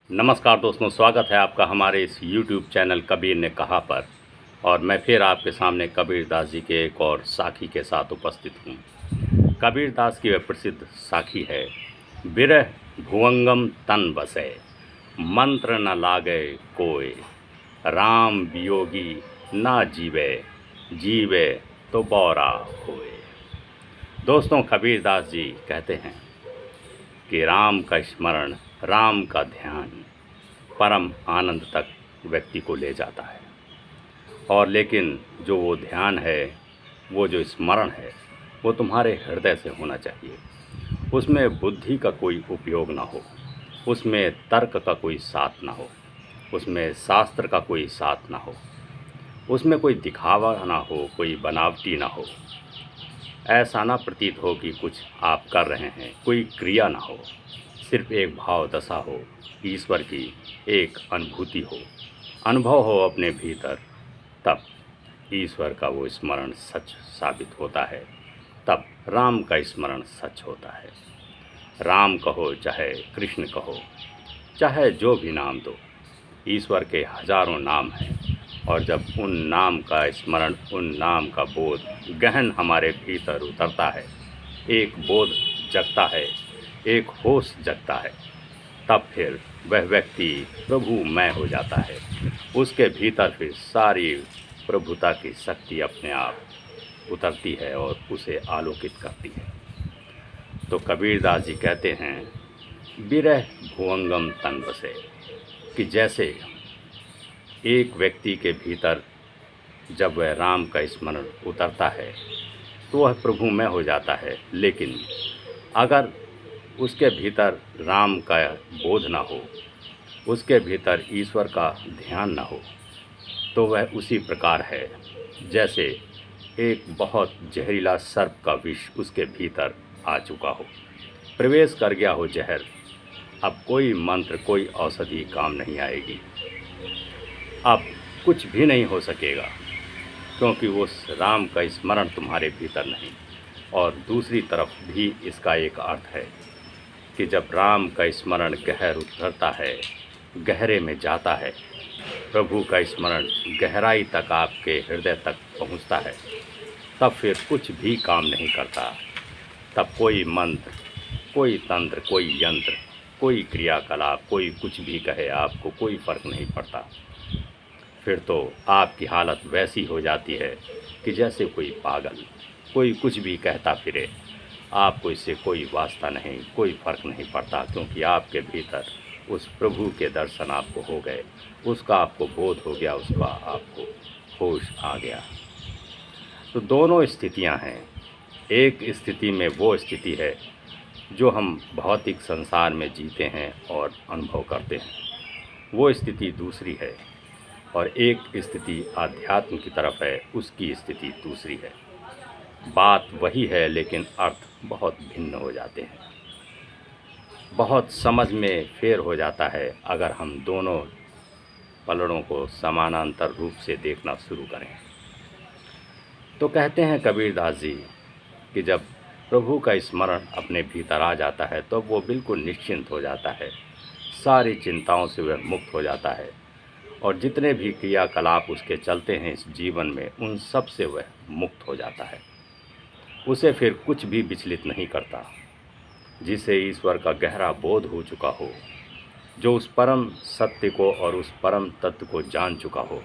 नमस्कार दोस्तों, स्वागत है आपका हमारे इस YouTube चैनल कबीर ने कहा पर। और मैं फिर आपके सामने कबीरदास जी के एक और साखी के साथ उपस्थित हूँ। कबीरदास की वह प्रसिद्ध साखी है, बिरह भुवंगम तन बसे, मंत्र न लागे कोय, राम वियोगी ना जीवे, जीवे तो बौरा होए। दोस्तों, कबीरदास जी कहते हैं कि राम का स्मरण, राम का ध्यान परम आनंद तक व्यक्ति को ले जाता है। और लेकिन जो वो ध्यान है, वो जो स्मरण है, वो तुम्हारे हृदय से होना चाहिए। उसमें बुद्धि का कोई उपयोग ना हो, उसमें तर्क का कोई साथ ना हो, उसमें शास्त्र का कोई साथ ना हो, उसमें कोई दिखावा ना हो, कोई बनावटी ना हो। ऐसा ना प्रतीत हो कि कुछ आप कर रहे हैं, कोई क्रिया ना हो, सिर्फ एक भाव दशा हो, ईश्वर की एक अनुभूति हो, अनुभव हो अपने भीतर। तब ईश्वर का वो स्मरण सच साबित होता है, तब राम का स्मरण सच होता है। राम कहो चाहे कृष्ण कहो, चाहे जो भी नाम दो, ईश्वर के हजारों नाम हैं। और जब उन नाम का स्मरण, उन नाम का बोध गहन हमारे भीतर उतरता है, एक बोध जगता है, एक होश जगता है, तब फिर वह व्यक्ति प्रभुमय हो जाता है। उसके भीतर फिर सारी प्रभुता की शक्ति अपने आप उतरती है और उसे आलोकित करती है। तो कबीरदास जी कहते हैं, बिरह भुवंगम तन बसे, कि जैसे एक व्यक्ति के भीतर जब वह राम का स्मरण उतरता है तो वह प्रभुमय हो जाता है। लेकिन अगर उसके भीतर राम का बोध ना हो, उसके भीतर ईश्वर का ध्यान ना हो, तो वह उसी प्रकार है जैसे एक बहुत जहरीला सर्प का विष उसके भीतर आ चुका हो, प्रवेश कर गया हो जहर। अब कोई मंत्र, कोई औषधि काम नहीं आएगी, अब कुछ भी नहीं हो सकेगा, क्योंकि उस राम का स्मरण तुम्हारे भीतर नहीं। और दूसरी तरफ भी इसका एक अर्थ है कि जब राम का स्मरण गहर उतरता है, गहरे में जाता है, प्रभु का स्मरण गहराई तक आपके हृदय तक पहुंचता है, तब फिर कुछ भी काम नहीं करता। तब कोई मंत्र, कोई तंत्र, कोई यंत्र, कोई क्रियाकलाप, कोई कुछ भी कहे, आपको कोई फ़र्क नहीं पड़ता। फिर तो आपकी हालत वैसी हो जाती है कि जैसे कोई पागल, कोई कुछ भी कहता फिरे, आपको इससे कोई वास्ता नहीं, कोई फ़र्क नहीं पड़ता, क्योंकि आपके भीतर उस प्रभु के दर्शन आपको हो गए, उसका आपको बोध हो गया, उसका आपको होश आ गया। तो दोनों स्थितियां हैं। एक स्थिति में वो स्थिति है जो हम भौतिक संसार में जीते हैं और अनुभव करते हैं, वो स्थिति दूसरी है। और एक स्थिति आध्यात्म की तरफ है, उसकी स्थिति दूसरी है। बात वही है, लेकिन अर्थ बहुत भिन्न हो जाते हैं, बहुत समझ में फेर हो जाता है अगर हम दोनों पलड़ों को समानांतर रूप से देखना शुरू करें। तो कहते हैं कबीरदास जी कि जब प्रभु का स्मरण अपने भीतर आ जाता है तो वो बिल्कुल निश्चिंत हो जाता है, सारी चिंताओं से वह मुक्त हो जाता है। और जितने भी क्रियाकलाप उसके चलते हैं इस जीवन में, उन सब से वह मुक्त हो जाता है। उसे फिर कुछ भी विचलित नहीं करता। जिसे ईश्वर का गहरा बोध हो चुका हो, जो उस परम सत्य को और उस परम तत्व को जान चुका हो,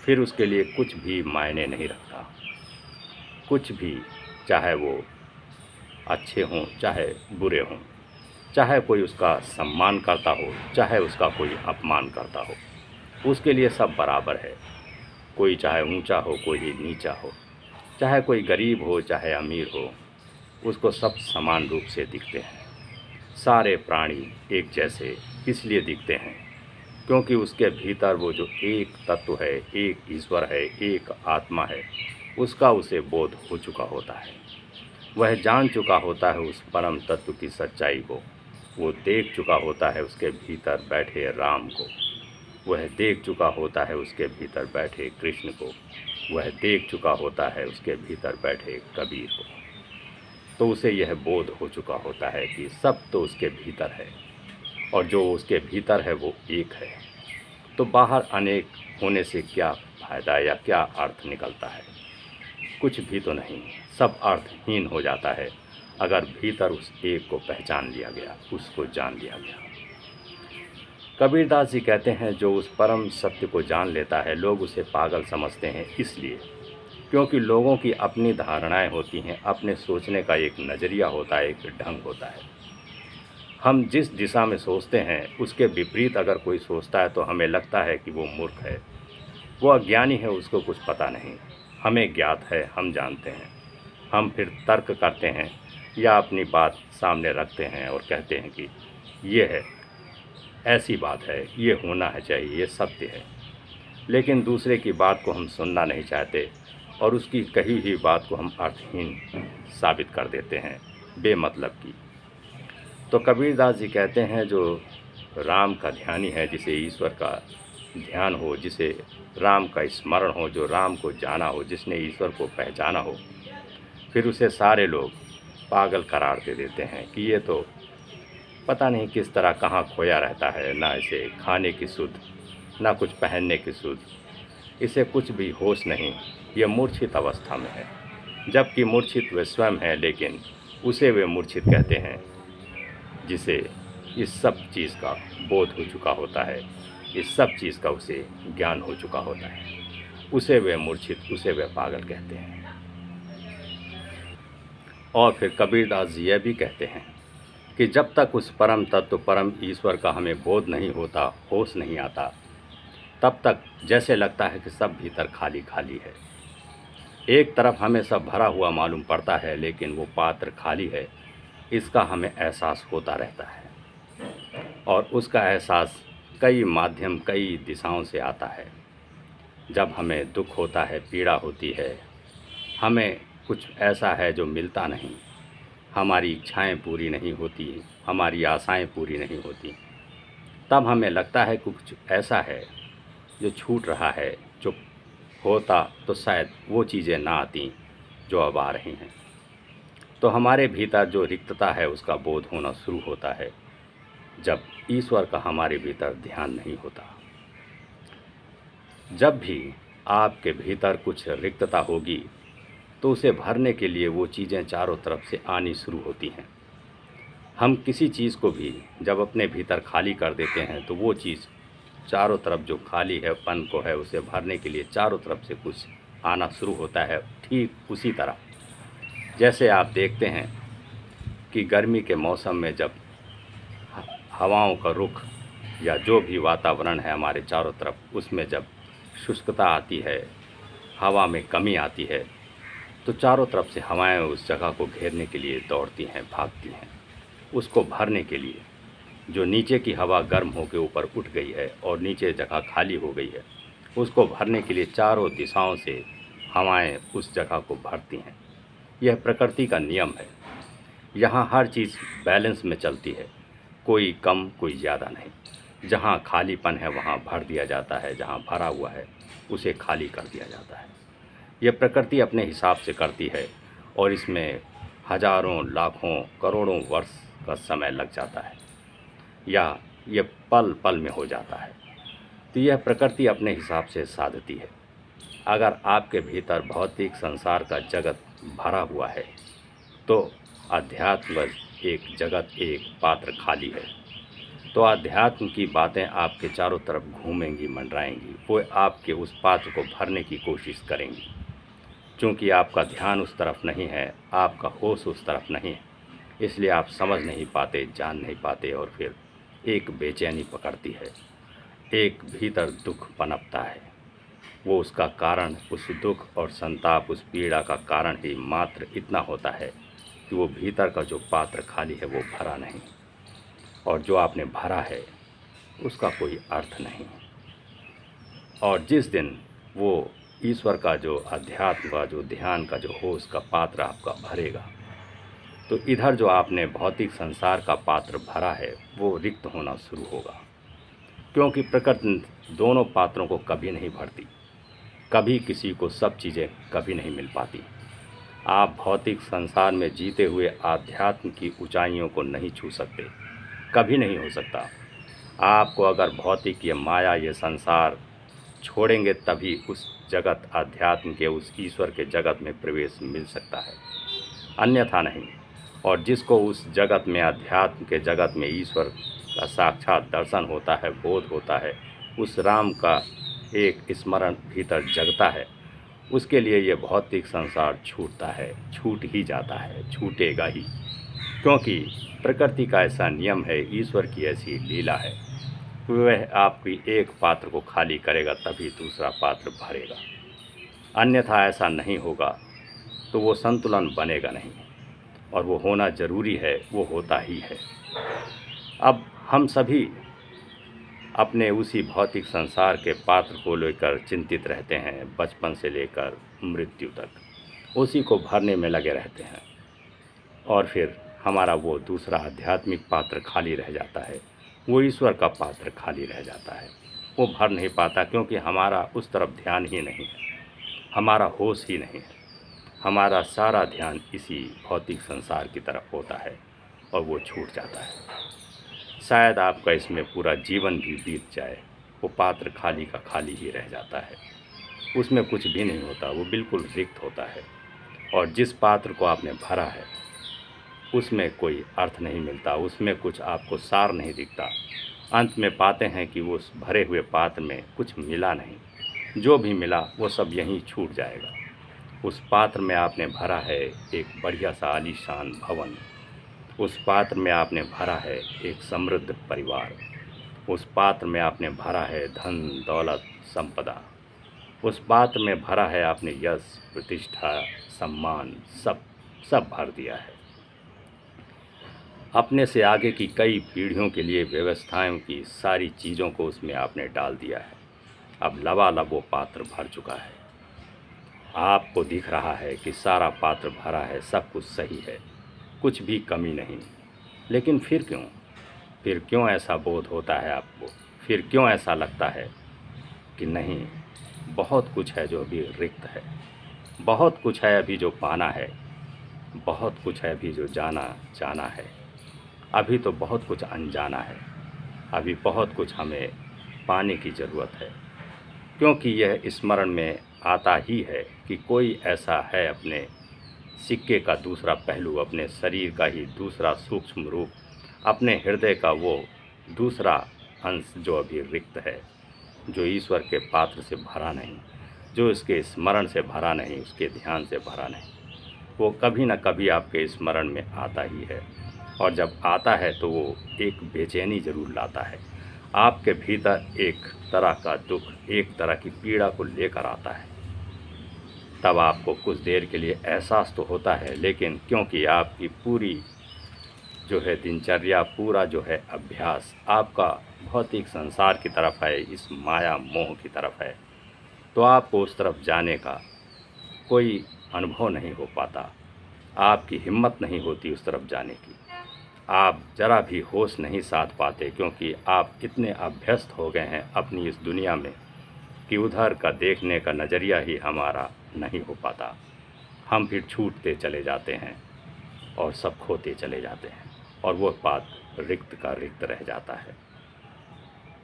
फिर उसके लिए कुछ भी मायने नहीं रखता। कुछ भी, चाहे वो अच्छे हों चाहे बुरे हों, चाहे कोई उसका सम्मान करता हो चाहे उसका कोई अपमान करता हो, उसके लिए सब बराबर है। कोई चाहे ऊंचा हो, कोई नीचा हो, चाहे कोई गरीब हो चाहे अमीर हो, उसको सब समान रूप से दिखते हैं। सारे प्राणी एक जैसे इसलिए दिखते हैं क्योंकि उसके भीतर वो जो एक तत्व है, एक ईश्वर है, एक आत्मा है, उसका उसे बोध हो चुका होता है। वह जान चुका होता है उस परम तत्व की सच्चाई को, वो देख चुका होता है उसके भीतर बैठे राम को, वह देख चुका होता है उसके भीतर बैठे कृष्ण को, वह देख चुका होता है उसके भीतर बैठे कबीर को। तो उसे यह बोध हो चुका होता है कि सब तो उसके भीतर है और जो उसके भीतर है वो एक है, तो बाहर अनेक होने से क्या फ़ायदा या क्या अर्थ निकलता है? कुछ भी तो नहीं, सब अर्थहीन हो जाता है अगर भीतर उस एक को पहचान लिया गया, उसको जान लिया गया। कबीरदास जी कहते हैं, जो उस परम सत्य को जान लेता है, लोग उसे पागल समझते हैं, इसलिए क्योंकि लोगों की अपनी धारणाएं होती हैं, अपने सोचने का एक नज़रिया होता है, एक ढंग होता है। हम जिस दिशा में सोचते हैं उसके विपरीत अगर कोई सोचता है तो हमें लगता है कि वो मूर्ख है, वो अज्ञानी है, उसको कुछ पता नहीं। हमें ज्ञात है, हम जानते हैं। हम फिर तर्क करते हैं या अपनी बात सामने रखते हैं और कहते हैं कि ये है, ऐसी बात है, ये होना है चाहिए, ये सत्य है। लेकिन दूसरे की बात को हम सुनना नहीं चाहते और उसकी कही हुई बात को हम अर्थहीन साबित कर देते हैं, बेमतलब की। तो कबीरदास जी कहते हैं, जो राम का ध्यानी है, जिसे ईश्वर का ध्यान हो, जिसे राम का स्मरण हो, जो राम को जाना हो, जिसने ईश्वर को पहचाना हो, फिर उसे सारे लोग पागल करार दे देते हैं कि ये तो पता नहीं किस तरह कहाँ खोया रहता है, ना इसे खाने की सुध, ना कुछ पहनने की सुध, इसे कुछ भी होश नहीं, यह मूर्छित अवस्था में है। जबकि मूर्छित वे स्वयं है, लेकिन उसे वे मूर्छित कहते हैं जिसे इस सब चीज़ का बोध हो चुका होता है, इस सब चीज़ का उसे ज्ञान हो चुका होता है, उसे वे मूर्छित, उसे वे पागल कहते हैं। और फिर कबीरदास जी यह भी कहते हैं कि जब तक उस परम तत्व, परम ईश्वर का हमें बोध नहीं होता, होश नहीं आता, तब तक जैसे लगता है कि सब भीतर खाली खाली है। एक तरफ हमें सब भरा हुआ मालूम पड़ता है, लेकिन वो पात्र खाली है, इसका हमें एहसास होता रहता है। और उसका एहसास कई माध्यम, कई दिशाओं से आता है। जब हमें दुख होता है, पीड़ा होती है, हमें कुछ ऐसा है जो मिलता नहीं, हमारी इच्छाएं पूरी नहीं होती, हमारी आशाएं पूरी नहीं होती, तब हमें लगता है कि कुछ ऐसा है जो छूट रहा है, जो होता तो शायद वो चीज़ें ना आती जो अब आ रही हैं। तो हमारे भीतर जो रिक्तता है उसका बोध होना शुरू होता है जब ईश्वर का हमारे भीतर ध्यान नहीं होता। जब भी आपके भीतर कुछ रिक्तता होगी तो उसे भरने के लिए वो चीज़ें चारों तरफ से आनी शुरू होती हैं। हम किसी चीज़ को भी जब अपने भीतर खाली कर देते हैं तो वो चीज़ चारों तरफ जो खाली है पन को है, उसे भरने के लिए चारों तरफ से कुछ आना शुरू होता है। ठीक उसी तरह जैसे आप देखते हैं कि गर्मी के मौसम में जब हवाओं का रुख या जो भी वातावरण है हमारे चारों तरफ, उसमें जब शुष्कता आती है, हवा में कमी आती है, तो चारों तरफ से हवाएं उस जगह को घेरने के लिए दौड़ती हैं, भागती हैं, उसको भरने के लिए। जो नीचे की हवा गर्म होकर ऊपर उठ गई है और नीचे जगह खाली हो गई है, उसको भरने के लिए चारों दिशाओं से हवाएं उस जगह को भरती हैं। यह प्रकृति का नियम है। यहाँ हर चीज़ बैलेंस में चलती है, कोई कम कोई ज़्यादा नहीं। जहाँ खालीपन है वहाँ भर दिया जाता है, जहाँ भरा हुआ है उसे खाली कर दिया जाता है। यह प्रकृति अपने हिसाब से करती है और इसमें हजारों, लाखों, करोड़ों वर्ष का समय लग जाता है या ये पल पल में हो जाता है। तो यह प्रकृति अपने हिसाब से साधती है। अगर आपके भीतर भौतिक संसार का जगत भरा हुआ है तो अध्यात्म एक जगत, एक पात्र खाली है, तो अध्यात्म की बातें आपके चारों तरफ घूमेंगी, मंडराएंगी, वो आपके उस पात्र को भरने की कोशिश करेंगी। क्योंकि आपका ध्यान उस तरफ नहीं है, आपका होश उस तरफ नहीं है, इसलिए आप समझ नहीं पाते, जान नहीं पाते, और फिर एक बेचैनी पकड़ती है, एक भीतर दुख पनपता है। वो उसका कारण, उस दुख और संताप, उस पीड़ा का कारण ही मात्र इतना होता है कि वो भीतर का जो पात्र खाली है वो भरा नहीं, और जो आपने भरा है उसका कोई अर्थ नहीं। और जिस दिन वो ईश्वर का जो अध्यात्म का, जो ध्यान का, जो होश का पात्र आपका भरेगा, तो इधर जो आपने भौतिक संसार का पात्र भरा है वो रिक्त होना शुरू होगा। क्योंकि प्रकृति दोनों पात्रों को कभी नहीं भरती, कभी किसी को सब चीज़ें कभी नहीं मिल पाती। आप भौतिक संसार में जीते हुए आध्यात्म की ऊंचाइयों को नहीं छू सकते, कभी नहीं हो सकता। आपको अगर भौतिक ये माया ये संसार छोड़ेंगे तभी उस जगत अध्यात्म के उस ईश्वर के जगत में प्रवेश मिल सकता है, अन्यथा नहीं। और जिसको उस जगत में अध्यात्म के जगत में ईश्वर का साक्षात दर्शन होता है, बोध होता है, उस राम का एक स्मरण भीतर जगता है, उसके लिए ये भौतिक संसार छूटता है, छूट ही जाता है, छूटेगा ही। क्योंकि प्रकृति का ऐसा नियम है, ईश्वर की ऐसी लीला है, वह आपकी एक पात्र को खाली करेगा तभी दूसरा पात्र भरेगा, अन्यथा ऐसा नहीं होगा तो वो संतुलन बनेगा नहीं। और वो होना ज़रूरी है, वो होता ही है। अब हम सभी अपने उसी भौतिक संसार के पात्र को लेकर चिंतित रहते हैं, बचपन से लेकर मृत्यु तक उसी को भरने में लगे रहते हैं, और फिर हमारा वो दूसरा आध्यात्मिक पात्र खाली रह जाता है, वो ईश्वर का पात्र खाली रह जाता है, वो भर नहीं पाता, क्योंकि हमारा उस तरफ ध्यान ही नहीं है, हमारा होश ही नहीं है, हमारा सारा ध्यान इसी भौतिक संसार की तरफ होता है और वो छूट जाता है। शायद आपका इसमें पूरा जीवन भी बीत जाए, वो पात्र खाली का खाली ही रह जाता है, उसमें कुछ भी नहीं होता, वो बिल्कुल रिक्त होता है। और जिस पात्र को आपने भरा है उसमें कोई अर्थ नहीं मिलता, उसमें कुछ आपको सार नहीं दिखता। अंत में पाते हैं कि उस भरे हुए पात्र में कुछ मिला नहीं, जो भी मिला वो सब यहीं छूट जाएगा। उस पात्र में आपने भरा है एक बढ़िया सा आलीशान भवन, उस पात्र में आपने भरा है एक समृद्ध परिवार, उस पात्र में आपने भरा है धन दौलत संपदा, उस पात्र में भरा है आपने यश प्रतिष्ठा सम्मान, सब भर दिया है। अपने से आगे की कई पीढ़ियों के लिए व्यवस्थाओं की सारी चीज़ों को उसमें आपने डाल दिया है। अब लबालब वो पात्र भर चुका है, आपको दिख रहा है कि सारा पात्र भरा है, सब कुछ सही है, कुछ भी कमी नहीं। लेकिन फिर क्यों ऐसा बोध होता है आपको? फिर क्यों ऐसा लगता है कि नहीं, बहुत कुछ है जो अभी रिक्त है, बहुत कुछ है अभी जो पाना है, बहुत कुछ है अभी जो जाना है, अभी तो बहुत कुछ अनजाना है, अभी बहुत कुछ हमें पाने की ज़रूरत है। क्योंकि यह स्मरण में आता ही है कि कोई ऐसा है, अपने सिक्के का दूसरा पहलू, अपने शरीर का ही दूसरा सूक्ष्म रूप, अपने हृदय का वो दूसरा अंश जो अभी रिक्त है, जो ईश्वर के पात्र से भरा नहीं, जो इसके स्मरण से भरा नहीं, उसके ध्यान से भरा नहीं, वो कभी न कभी आपके स्मरण में आता ही है। और जब आता है तो वो एक बेचैनी ज़रूर लाता है, आपके भीतर एक तरह का दुख, एक तरह की पीड़ा को लेकर आता है। तब आपको कुछ देर के लिए एहसास तो होता है, लेकिन क्योंकि आपकी पूरी जो है दिनचर्या, पूरा जो है अभ्यास आपका भौतिक संसार की तरफ है, इस माया मोह की तरफ है, तो आपको उस तरफ जाने का कोई अनुभव नहीं हो पाता, आपकी हिम्मत नहीं होती उस तरफ जाने की, आप ज़रा भी होश नहीं साध पाते, क्योंकि आप इतने अभ्यस्त हो गए हैं अपनी इस दुनिया में कि उधर का देखने का नज़रिया ही हमारा नहीं हो पाता। हम फिर छूटते चले जाते हैं और सब खोते चले जाते हैं, और वो बात रिक्त का रिक्त रह जाता है।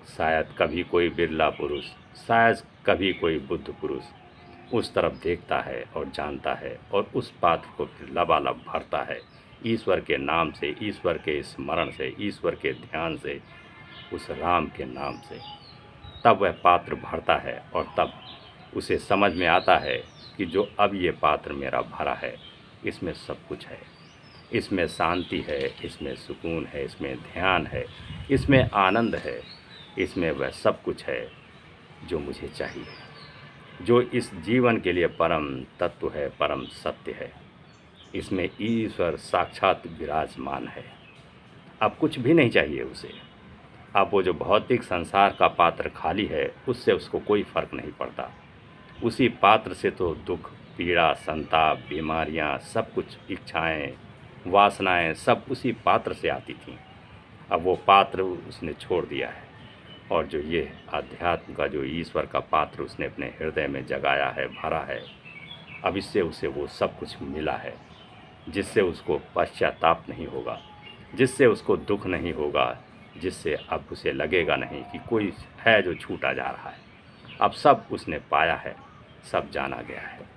शायद कभी कोई बिरला पुरुष, शायद कभी कोई बुद्ध पुरुष उस तरफ देखता है और जानता है, और उस पात्र को फिर लबालब भरता है ईश्वर के नाम से, ईश्वर के स्मरण से, ईश्वर के ध्यान से, उस राम के नाम से। तब वह पात्र भरता है और तब उसे समझ में आता है कि जो अब ये पात्र मेरा भरा है, इसमें सब कुछ है, इसमें शांति है, इसमें सुकून है, इसमें ध्यान है, इसमें आनंद है, इसमें वह सब कुछ है जो मुझे चाहिए, जो इस जीवन के लिए परम तत्व है, परम सत्य है। इसमें ईश्वर साक्षात विराजमान है। अब कुछ भी नहीं चाहिए उसे। अब वो जो भौतिक संसार का पात्र खाली है, उससे उसको कोई फ़र्क नहीं पड़ता। उसी पात्र से तो दुख, पीड़ा, संताप, बीमारियां, सब कुछ, इच्छाएं, वासनाएं सब उसी पात्र से आती थीं। अब वो पात्र उसने छोड़ दिया है, और जो ये अध्यात्म का जो ईश्वर का पात्र उसने अपने हृदय में जगाया है, भरा है, अब इससे उसे वो सब कुछ मिला है, जिससे उसको पश्चाताप नहीं होगा, जिससे उसको दुख नहीं होगा, जिससे अब उसे लगेगा नहीं कि कोई है जो छूटा जा रहा है। अब सब उसने पाया है, सब जाना गया है।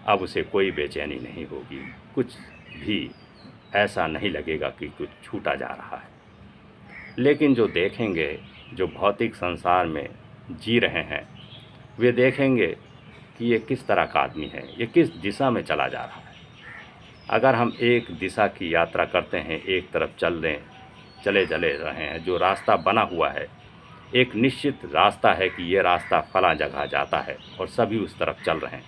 अब उसे कोई बेचैनी नहीं होगी, कुछ भी ऐसा नहीं लगेगा कि कुछ छूटा जा रहा है। लेकिन जो देखेंगे, जो भौतिक संसार में जी रहे हैं, वे देखेंगे कि ये किस तरह का आदमी है, ये किस दिशा में चला जा रहा है। अगर हम एक दिशा की यात्रा करते हैं, एक तरफ चले रहे हैं, जो रास्ता बना हुआ है, एक निश्चित रास्ता है कि ये रास्ता फला जगह जाता है और सभी उस तरफ चल रहे हैं,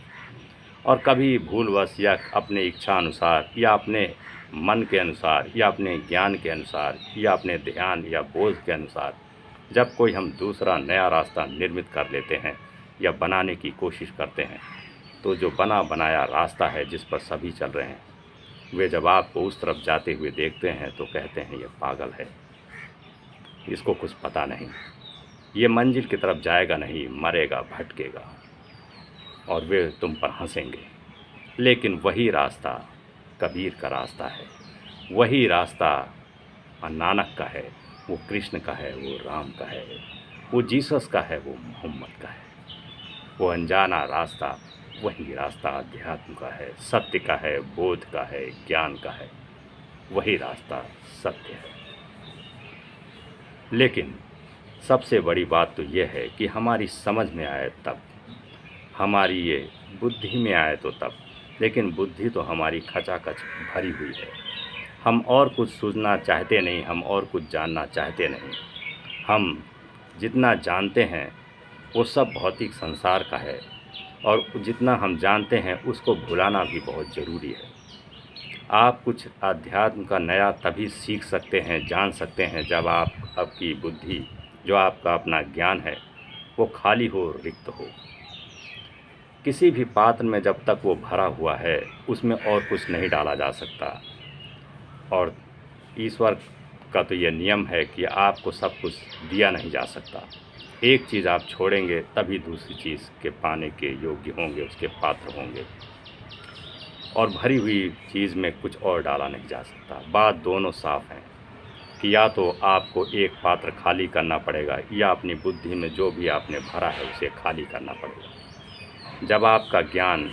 और कभी भूलवश या अपने इच्छा अनुसार या अपने मन के अनुसार या अपने ज्ञान के अनुसार या अपने ध्यान या बोध के अनुसार जब कोई हम दूसरा नया रास्ता निर्मित कर लेते हैं या बनाने की कोशिश करते हैं, तो जो बना बनाया रास्ता है जिस पर सभी चल रहे हैं, वे जब आपको उस तरफ जाते हुए देखते हैं तो कहते हैं ये पागल है, इसको कुछ पता नहीं, ये मंजिल की तरफ जाएगा नहीं, मरेगा, भटकेगा, और वे तुम पर हंसेंगे। लेकिन वही रास्ता कबीर का रास्ता है, वही रास्ता नानक का है, वो कृष्ण का है, वो राम का है, वो जीसस का है, वो मोहम्मद का है। वो अनजाना रास्ता वही रास्ता अध्यात्म का है, सत्य का है, बोध का है, ज्ञान का है, वही रास्ता सत्य है। लेकिन सबसे बड़ी बात तो यह है कि हमारी समझ में आए तब, हमारी ये बुद्धि में आए तो तब, लेकिन बुद्धि तो हमारी खचाखच भरी हुई है। हम और कुछ सूझना चाहते नहीं, हम और कुछ जानना चाहते नहीं। हम जितना जानते हैं वो सब भौतिक संसार का है, और जितना हम जानते हैं उसको भुलाना भी बहुत ज़रूरी है। आप कुछ अध्यात्म का नया तभी सीख सकते हैं, जान सकते हैं, जब आपकी बुद्धि, जो आपका अपना ज्ञान है, वो खाली हो, रिक्त हो। किसी भी पात्र में जब तक वो भरा हुआ है, उसमें और कुछ नहीं डाला जा सकता। और ईश्वर का तो ये नियम है कि आपको सब कुछ दिया नहीं जा सकता। एक चीज़ आप छोड़ेंगे तभी दूसरी चीज़ के पाने के योग्य होंगे, उसके पात्र होंगे। और भरी हुई चीज़ में कुछ और डाला नहीं जा सकता। बात दोनों साफ हैं कि या तो आपको एक पात्र खाली करना पड़ेगा, या अपनी बुद्धि में जो भी आपने भरा है उसे खाली करना पड़ेगा। जब आपका ज्ञान,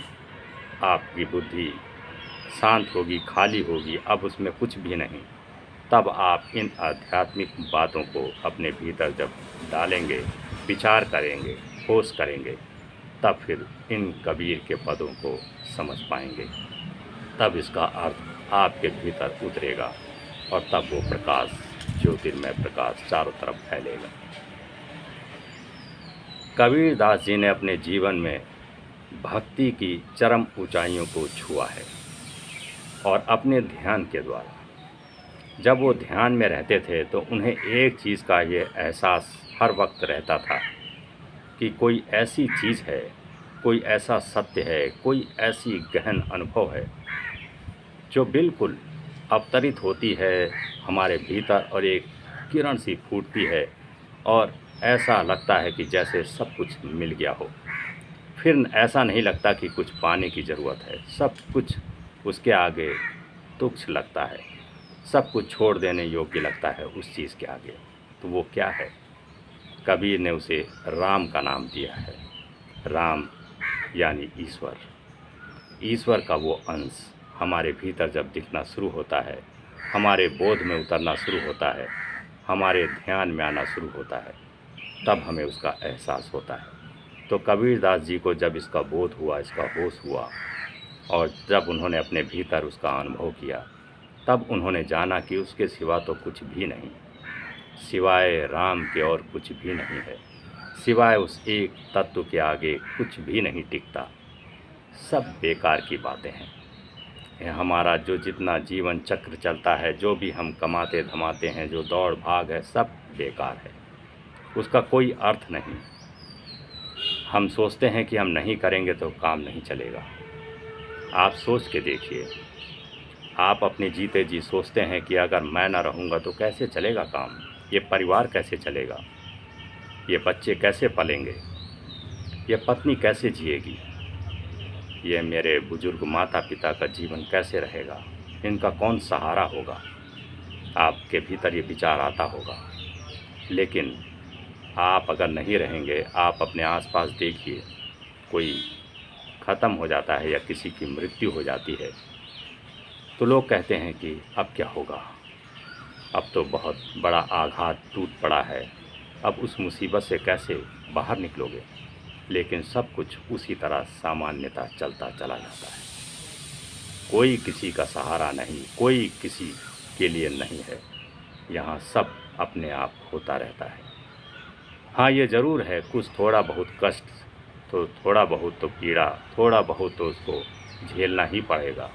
आपकी बुद्धि शांत होगी, खाली होगी, अब उसमें कुछ भी नहीं, तब आप इन आध्यात्मिक बातों को अपने भीतर जब डालेंगे, विचार करेंगे, होश करेंगे, तब फिर इन कबीर के पदों को समझ पाएंगे। तब इसका अर्थ आपके भीतर उतरेगा, और तब वो प्रकाश, ज्योतिर्मय प्रकाश चारों तरफ फैलेगा। कबीर दास जी ने अपने जीवन में भक्ति की चरम ऊंचाइयों को छुआ है, और अपने ध्यान के द्वारा, जब वो ध्यान में रहते थे तो उन्हें एक चीज़ का ये एहसास हर वक्त रहता था कि कोई ऐसी चीज़ है, कोई ऐसा सत्य है, कोई ऐसी गहन अनुभव है जो बिल्कुल अवतरित होती है हमारे भीतर, और एक किरण सी फूटती है, और ऐसा लगता है कि जैसे सब कुछ मिल गया हो। फिर ऐसा नहीं लगता कि कुछ पाने की ज़रूरत है, सब कुछ उसके आगे तुच्छ लगता है, सब कुछ छोड़ देने योग्य लगता है उस चीज़ के आगे। तो वो क्या है? कबीर ने उसे राम का नाम दिया है। राम यानी ईश्वर। ईश्वर का वो अंश हमारे भीतर जब दिखना शुरू होता है, हमारे बोध में उतरना शुरू होता है, हमारे ध्यान में आना शुरू होता है, तब हमें उसका एहसास होता है। तो कबीर दास जी को जब इसका बोध हुआ, इसका होश हुआ, और जब उन्होंने अपने भीतर उसका अनुभव किया, तब उन्होंने जाना कि उसके सिवा तो कुछ भी नहीं, सिवाय राम के और कुछ भी नहीं है, सिवाय उस एक तत्व के आगे कुछ भी नहीं टिकता। सब बेकार की बातें हैं। ये हमारा जो जितना जीवन चक्र चलता है, जो भी हम कमाते धमाते हैं, जो दौड़ भाग है, सब बेकार है, उसका कोई अर्थ नहीं। हम सोचते हैं कि हम नहीं करेंगे तो काम नहीं चलेगा। आप सोच के देखिए, आप अपने जीते जी सोचते हैं कि अगर मैं ना रहूँगा तो कैसे चलेगा काम, ये परिवार कैसे चलेगा, ये बच्चे कैसे पलेंगे, ये पत्नी कैसे जिएगी, ये मेरे बुजुर्ग माता पिता का जीवन कैसे रहेगा, इनका कौन सहारा होगा। आपके भीतर ये विचार आता होगा। लेकिन आप अगर नहीं रहेंगे, आप अपने आसपास देखिए, कोई ख़त्म हो जाता है या किसी की मृत्यु हो जाती है तो लोग कहते हैं कि अब क्या होगा, अब तो बहुत बड़ा आघात टूट पड़ा है, अब उस मुसीबत से कैसे बाहर निकलोगे। लेकिन सब कुछ उसी तरह सामान्यतः चलता चला जाता है। कोई किसी का सहारा नहीं, कोई किसी के लिए नहीं है। यहाँ सब अपने आप होता रहता है। हाँ, ये ज़रूर है, कुछ थोड़ा बहुत कष्ट, तो थोड़ा बहुत तो पीड़ा, थोड़ा बहुत तो उसको झेलना ही पड़ेगा।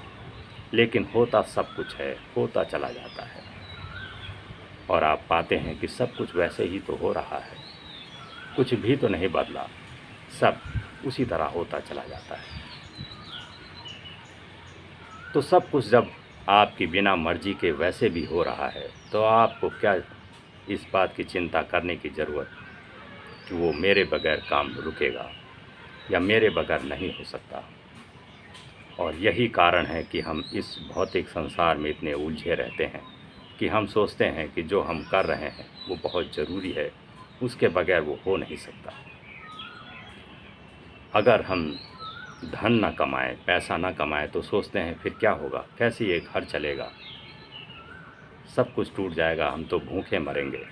लेकिन होता सब कुछ है, होता चला जाता है। और आप पाते हैं कि सब कुछ वैसे ही तो हो रहा है, कुछ भी तो नहीं बदला, सब उसी तरह होता चला जाता है। तो सब कुछ जब आपकी बिना मर्जी के वैसे भी हो रहा है तो आपको क्या इस बात की चिंता करने की ज़रूरत कि वो मेरे बगैर काम रुकेगा या मेरे बगैर नहीं हो सकता। और यही कारण है कि हम इस भौतिक संसार में इतने उलझे रहते हैं कि हम सोचते हैं कि जो हम कर रहे हैं वो बहुत ज़रूरी है, उसके बगैर वो हो नहीं सकता। अगर हम धन ना कमाएं, पैसा ना कमाएं तो सोचते हैं फिर क्या होगा, कैसे ये घर चलेगा, सब कुछ टूट जाएगा, हम तो भूखे मरेंगे।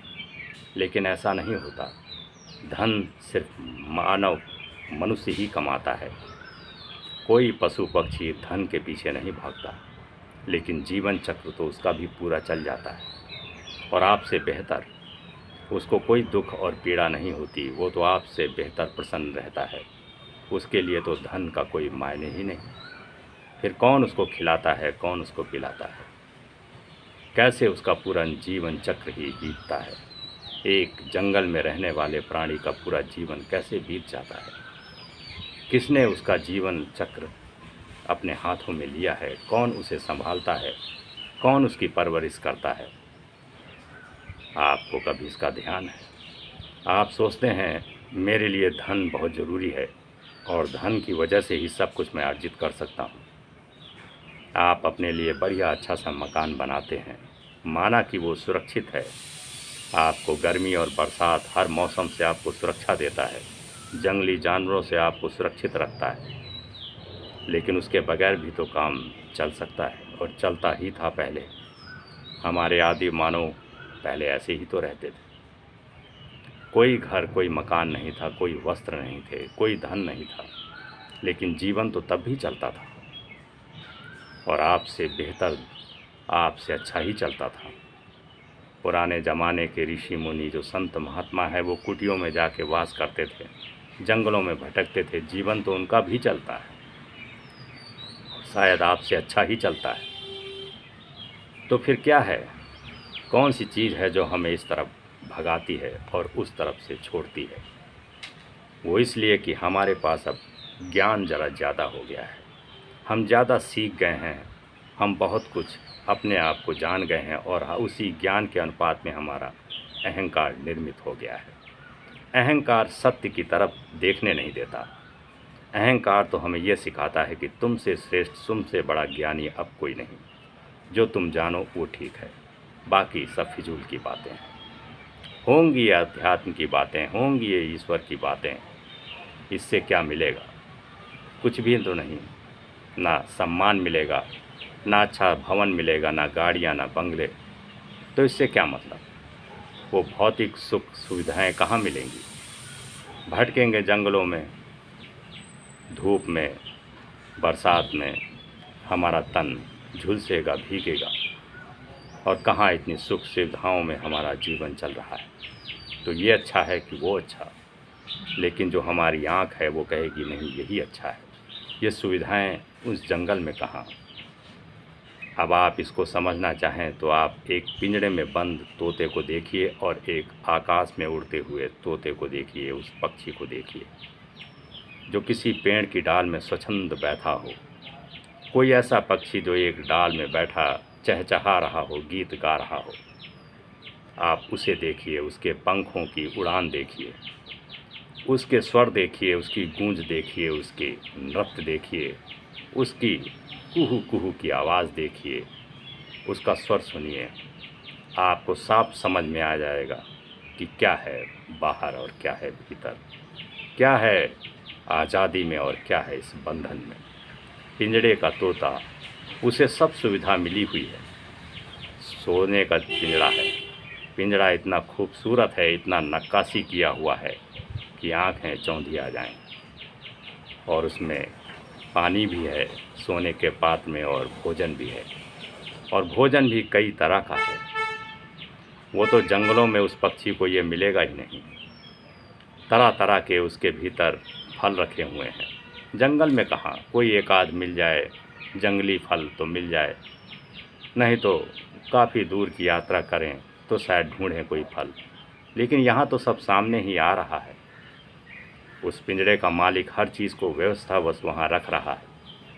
लेकिन ऐसा नहीं होता। धन सिर्फ मनुष्य ही कमाता है। कोई पशु पक्षी धन के पीछे नहीं भागता, लेकिन जीवन चक्र तो उसका भी पूरा चल जाता है। और आपसे बेहतर उसको कोई दुख और पीड़ा नहीं होती, वो तो आपसे बेहतर प्रसन्न रहता है। उसके लिए तो धन का कोई मायने ही नहीं। फिर कौन उसको खिलाता है, कौन उसको पिलाता है, कैसे उसका पूरा जीवन चक्र ही बीतता है। एक जंगल में रहने वाले प्राणी का पूरा जीवन कैसे बीत जाता है, किसने उसका जीवन चक्र अपने हाथों में लिया है, कौन उसे संभालता है, कौन उसकी परवरिश करता है। आपको कभी इसका ध्यान है? आप सोचते हैं मेरे लिए धन बहुत ज़रूरी है और धन की वजह से ही सब कुछ मैं अर्जित कर सकता हूँ। आप अपने लिए बढ़िया अच्छा सा मकान बनाते हैं, माना कि वो सुरक्षित है, आपको गर्मी और बरसात हर मौसम से आपको सुरक्षा देता है, जंगली जानवरों से आपको सुरक्षित रखता है। लेकिन उसके बगैर भी तो काम चल सकता है और चलता ही था पहले। हमारे आदि मानव पहले ऐसे ही तो रहते थे। कोई घर, कोई मकान नहीं था, कोई वस्त्र नहीं थे, कोई धन नहीं था, लेकिन जीवन तो तब भी चलता था और आपसे बेहतर, आपसे अच्छा ही चलता था। पुराने ज़माने के ऋषि मुनि जो संत महात्मा है वो कुटियों में जाके वास करते थे, जंगलों में भटकते थे, जीवन तो उनका भी चलता है, शायद आपसे अच्छा ही चलता है। तो फिर क्या है, कौन सी चीज़ है जो हमें इस तरफ भगाती है और उस तरफ से छोड़ती है? वो इसलिए कि हमारे पास अब ज्ञान ज़रा ज़्यादा हो गया है, हम ज़्यादा सीख गए हैं, हम बहुत कुछ अपने आप को जान गए हैं और उसी ज्ञान के अनुपात में हमारा अहंकार निर्मित हो गया है। अहंकार सत्य की तरफ देखने नहीं देता। अहंकार तो हमें यह सिखाता है कि तुमसे श्रेष्ठ, तुमसे बड़ा ज्ञानी अब कोई नहीं, जो तुम जानो वो ठीक है, बाकी सब फिजूल की बातें हैं। होंगी ये अध्यात्म की बातें, होंगी ये ईश्वर की बातें, इससे क्या मिलेगा? कुछ भी तो नहीं। ना सम्मान मिलेगा, ना अच्छा भवन मिलेगा, ना गाड़ियाँ, ना बंगले, तो इससे क्या मतलब? वो भौतिक सुख सुविधाएं कहाँ मिलेंगी? भटकेंगे जंगलों में, धूप में, बरसात में, हमारा तन झुलसेगा, भीगेगा, और कहाँ इतनी सुख सुविधाओं में हमारा जीवन चल रहा है। तो ये अच्छा है कि वो अच्छा, लेकिन जो हमारी आँख है वो कहेगी नहीं यही अच्छा है। ये सुविधाएं उस जंगल में कहाँ? अब आप इसको समझना चाहें तो आप एक पिंजड़े में बंद तोते को देखिए और एक आकाश में उड़ते हुए तोते को देखिए, उस पक्षी को देखिए जो किसी पेड़ की डाल में स्वच्छंद बैठा हो। कोई ऐसा पक्षी जो एक डाल में बैठा चहचहा रहा हो, गीत गा रहा हो, आप उसे देखिए, उसके पंखों की उड़ान देखिए, उसके स्वर देखिए, उसकी गूंज देखिए, उसके नृत्य देखिए, उसकी कुहू कुहू की आवाज़ देखिए, उसका स्वर सुनिए। आपको साफ समझ में आ जाएगा कि क्या है बाहर और क्या है भीतर, क्या है आज़ादी में और क्या है इस बंधन में। पिंजड़े का तोता, उसे सब सुविधा मिली हुई है, सोने का पिंजड़ा है। पिंजड़ा इतना खूबसूरत है, इतना नक्काशी किया हुआ है कि आँखें चौंधी आ जाएं। और उसमें पानी भी है सोने के पात्र में, और भोजन भी है, और भोजन भी कई तरह का है। वो तो जंगलों में उस पक्षी को ये मिलेगा ही नहीं। तरह तरह के उसके भीतर फल रखे हुए हैं। जंगल में कहाँ कोई एक आध मिल जाए, जंगली फल तो मिल जाए, नहीं तो काफ़ी दूर की यात्रा करें तो शायद ढूंढें कोई फल, लेकिन यहाँ तो सब सामने ही आ रहा है। उस पिंजरे का मालिक हर चीज़ को व्यवस्थावश वहाँ रख रहा है।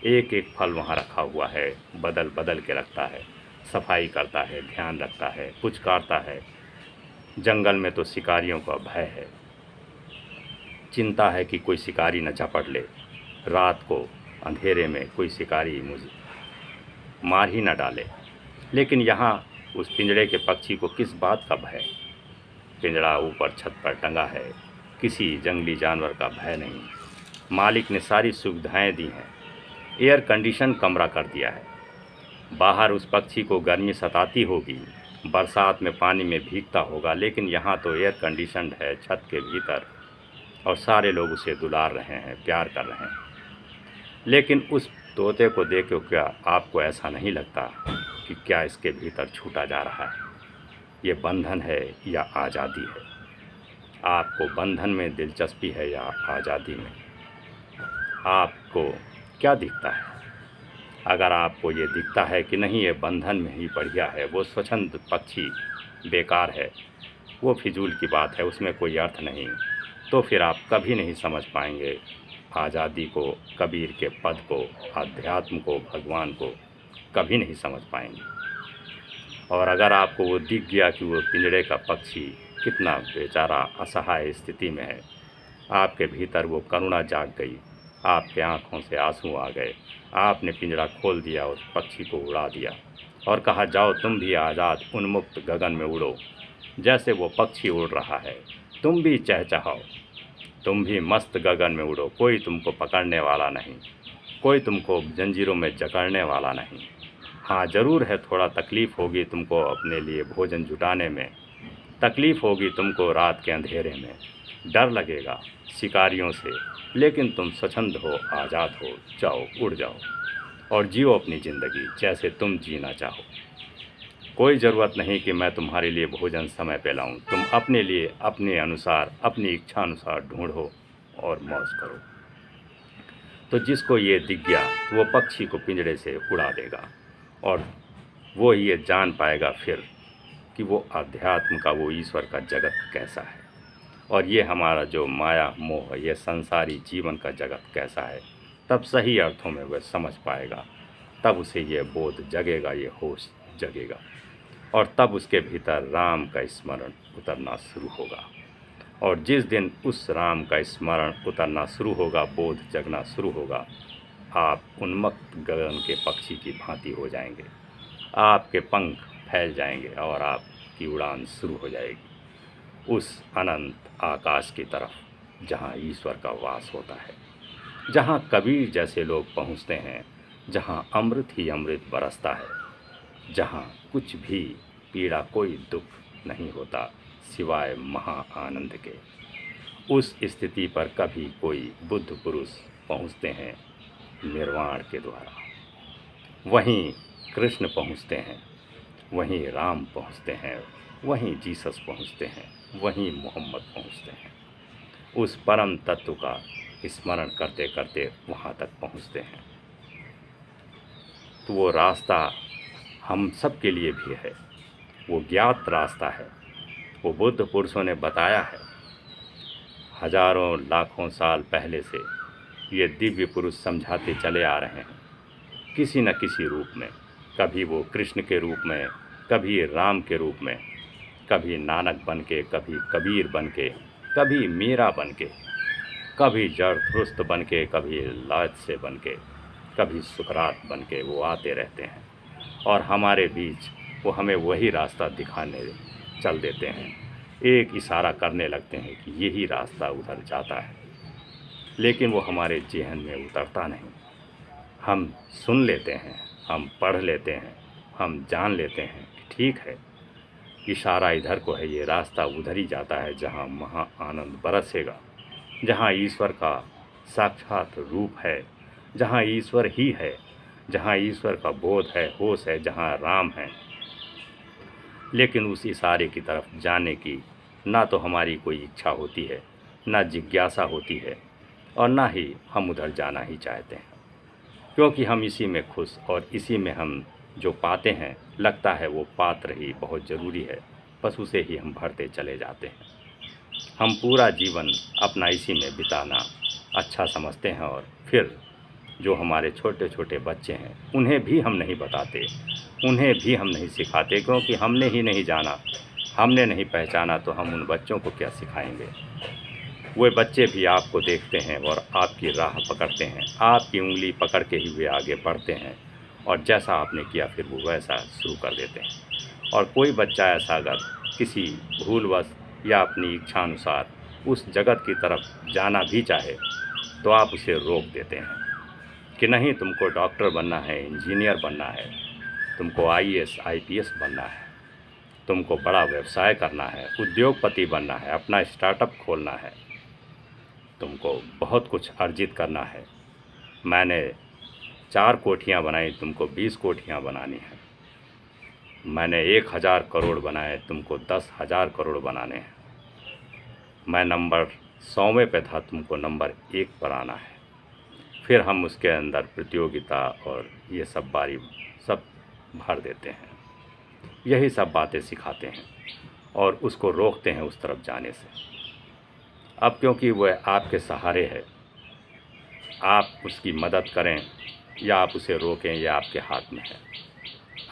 एक एक फल वहाँ रखा हुआ है, बदल बदल के रखता है, सफाई करता है, ध्यान रखता है, पुचकारता है। जंगल में तो शिकारियों का भय है, चिंता है कि कोई शिकारी न झपट ले, रात को अंधेरे में कोई शिकारी मुझे मार ही न डाले। लेकिन यहाँ उस पिंजरे के पक्षी को किस बात का भय? पिंजरा ऊपर छत पर टंगा है, किसी जंगली जानवर का भय नहीं। मालिक ने सारी सुविधाएं दी हैं, एयर कंडीशन कमरा कर दिया है। बाहर उस पक्षी को गर्मी सताती होगी, बरसात में पानी में भीगता होगा, लेकिन यहाँ तो एयर कंडीशन्ड है छत के भीतर, और सारे लोग उसे दुलार रहे हैं, प्यार कर रहे हैं। लेकिन उस तोते को देख के क्या आपको ऐसा नहीं लगता कि क्या इसके भीतर छूटा जा रहा है? ये बंधन है या आज़ादी है? आपको बंधन में दिलचस्पी है या आज़ादी में? आपको क्या दिखता है? अगर आपको ये दिखता है कि नहीं, ये बंधन में ही बढ़िया है, वो स्वच्छंद पक्षी बेकार है, वो फिजूल की बात है, उसमें कोई अर्थ नहीं, तो फिर आप कभी नहीं समझ पाएंगे आज़ादी को, कबीर के पद को, अध्यात्म को, भगवान को कभी नहीं समझ पाएंगे। और अगर आपको वो दिख गया कि वो पिंजड़े का पक्षी कितना बेचारा असहाय स्थिति में है, आपके भीतर वो करुणा जाग गई, आपके आँखों से आंसू आ गए, आपने पिंजड़ा खोल दिया, उस पक्षी को उड़ा दिया और कहा, जाओ तुम भी आज़ाद उन्मुक्त गगन में उड़ो, जैसे वो पक्षी उड़ रहा है। तुम भी चहचहाओ, तुम भी मस्त गगन में उड़ो, कोई तुमको पकड़ने वाला नहीं, कोई तुमको जंजीरों में जकड़ने वाला नहीं। हाँ, ज़रूर है, थोड़ा तकलीफ़ होगी तुमको अपने लिए भोजन जुटाने में, तकलीफ़ होगी तुमको रात के अंधेरे में, डर लगेगा शिकारियों से, लेकिन तुम स्वच्छंद हो, आज़ाद हो, जाओ, उड़ जाओ और जियो अपनी ज़िंदगी जैसे तुम जीना चाहो। कोई ज़रूरत नहीं कि मैं तुम्हारे लिए भोजन समय पे लाऊं, तुम अपने लिए अपने अनुसार, अपनी इच्छा अनुसार ढूंढो और मौज करो। तो जिसको ये दिख गया वो पक्षी को पिंजड़े से उड़ा देगा, और वो ये जान पाएगा फिर कि वो अध्यात्म का, वो ईश्वर का जगत कैसा है, और ये हमारा जो माया मोह, ये संसारी जीवन का जगत कैसा है। तब सही अर्थों में वह समझ पाएगा, तब उसे ये बोध जगेगा, ये होश जगेगा, और तब उसके भीतर राम का स्मरण उतरना शुरू होगा। और जिस दिन उस राम का स्मरण उतरना शुरू होगा, बोध जगना शुरू होगा, आप उन्मत्त गगन के पक्षी की भांति हो जाएंगे, आपके पंख फैल जाएंगे और आपकी उड़ान शुरू हो जाएगी उस अनंत आकाश की तरफ, जहाँ ईश्वर का वास होता है, जहाँ कबीर जैसे लोग पहुँचते हैं, जहाँ अमृत ही अमृत बरसता है, जहाँ कुछ भी पीड़ा, कोई दुख नहीं होता सिवाय महा आनंद के। उस स्थिति पर कभी कोई बुद्ध पुरुष पहुँचते हैं निर्वाण के द्वारा, वहीं कृष्ण पहुँचते हैं, वहीं राम पहुँचते हैं, वहीं जीसस पहुँचते हैं, वहीं मोहम्मद पहुँचते हैं। उस परम तत्व का स्मरण करते करते वहाँ तक पहुँचते हैं। तो वो रास्ता हम सब के लिए भी है, वो ज्ञात रास्ता है, वो बुद्ध पुरुषों ने बताया है। हजारों लाखों साल पहले से ये दिव्य पुरुष समझाते चले आ रहे हैं, किसी न किसी रूप में, कभी वो कृष्ण के रूप में, कभी राम के रूप में, कभी नानक बन के, कभी कबीर बन के, कभी मीरा बन के, कभी जरथुस्त्र बन के, कभी लात्से बन के, कभी सुकरात बन के, वो आते रहते हैं और हमारे बीच वो हमें वही रास्ता दिखाने चल देते हैं, एक इशारा करने लगते हैं कि यही रास्ता उधर जाता है, लेकिन वो हमारे ज़हन में उतरता नहीं। हम सुन लेते हैं, हम पढ़ लेते हैं, हम जान लेते हैं कि ठीक है, इशारा इधर को है, ये रास्ता उधर ही जाता है जहाँ महा आनंद बरसेगा, जहाँ ईश्वर का साक्षात रूप है, जहाँ ईश्वर ही है, जहाँ ईश्वर का बोध है, होश है, जहाँ राम है। लेकिन उस इशारे की तरफ जाने की ना तो हमारी कोई इच्छा होती है, ना जिज्ञासा होती है, और ना ही हम उधर जाना ही चाहते हैं, क्योंकि हम इसी में खुश और इसी में हम जो पाते हैं लगता है वो पात्र ही बहुत ज़रूरी है, बस उसे ही हम भरते चले जाते हैं। हम पूरा जीवन अपना इसी में बिताना अच्छा समझते हैं, और फिर जो हमारे छोटे छोटे बच्चे हैं उन्हें भी हम नहीं बताते, उन्हें भी हम नहीं सिखाते, क्योंकि हमने ही नहीं जाना, हमने नहीं पहचाना, तो हम उन बच्चों को क्या सिखाएंगे। वे बच्चे भी आपको देखते हैं और आपकी राह पकड़ते हैं, आपकी उंगली पकड़ के ही वे आगे बढ़ते हैं, और जैसा आपने किया फिर वो वैसा शुरू कर देते हैं। और कोई बच्चा ऐसा अगर किसी भूलवश या अपनी इच्छानुसार उस जगत की तरफ जाना भी चाहे तो आप उसे रोक देते हैं कि नहीं, तुमको डॉक्टर बनना है, इंजीनियर बनना है, तुमको आईएएस आईपीएस बनना है, तुमको बड़ा व्यवसाय करना है, उद्योगपति बनना है, अपना स्टार्टअप खोलना है, तुमको बहुत कुछ अर्जित करना है। मैंने 4 कोठियाँ बनाई, तुमको 20 कोठियाँ बनानी है। मैंने 1000 करोड़ बनाए, तुमको 10,000 करोड़ बनाने हैं। मैं नंबर 100वें पे था, तुमको नंबर 1 पर आना है। फिर हम उसके अंदर प्रतियोगिता और ये सब बारी सब भर देते हैं, यही सब बातें सिखाते हैं और उसको रोकते हैं उस तरफ जाने से। अब क्योंकि वह आपके सहारे है, आप उसकी मदद करें या आप उसे रोकें, यह आपके हाथ में है।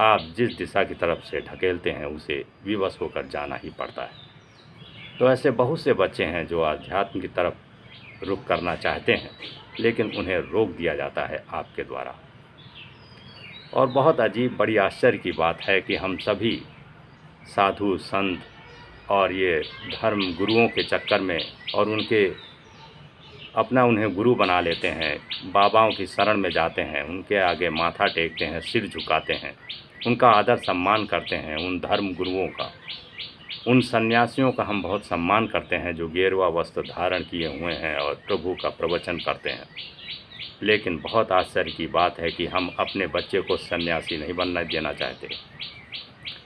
आप जिस दिशा की तरफ से ढकेलते हैं उसे विवश होकर जाना ही पड़ता है। तो ऐसे बहुत से बच्चे हैं जो आध्यात्म की तरफ रुख करना चाहते हैं, लेकिन उन्हें रोक दिया जाता है आपके द्वारा। और बहुत अजीब, बड़ी आश्चर्य की बात है कि हम सभी साधु संत और ये धर्म गुरुओं के चक्कर में और उन्हें गुरु बना लेते हैं, बाबाओं की शरण में जाते हैं, उनके आगे माथा टेकते हैं, सिर झुकाते हैं, उनका आदर सम्मान करते हैं, उन धर्म गुरुओं का, उन सन्यासियों का हम बहुत सम्मान करते हैं जो गेरुआ वस्त्र धारण किए हुए हैं और प्रभु का प्रवचन करते हैं। लेकिन बहुत आश्चर्य की बात है कि हम अपने बच्चे को सन्यासी नहीं बनने देना चाहते,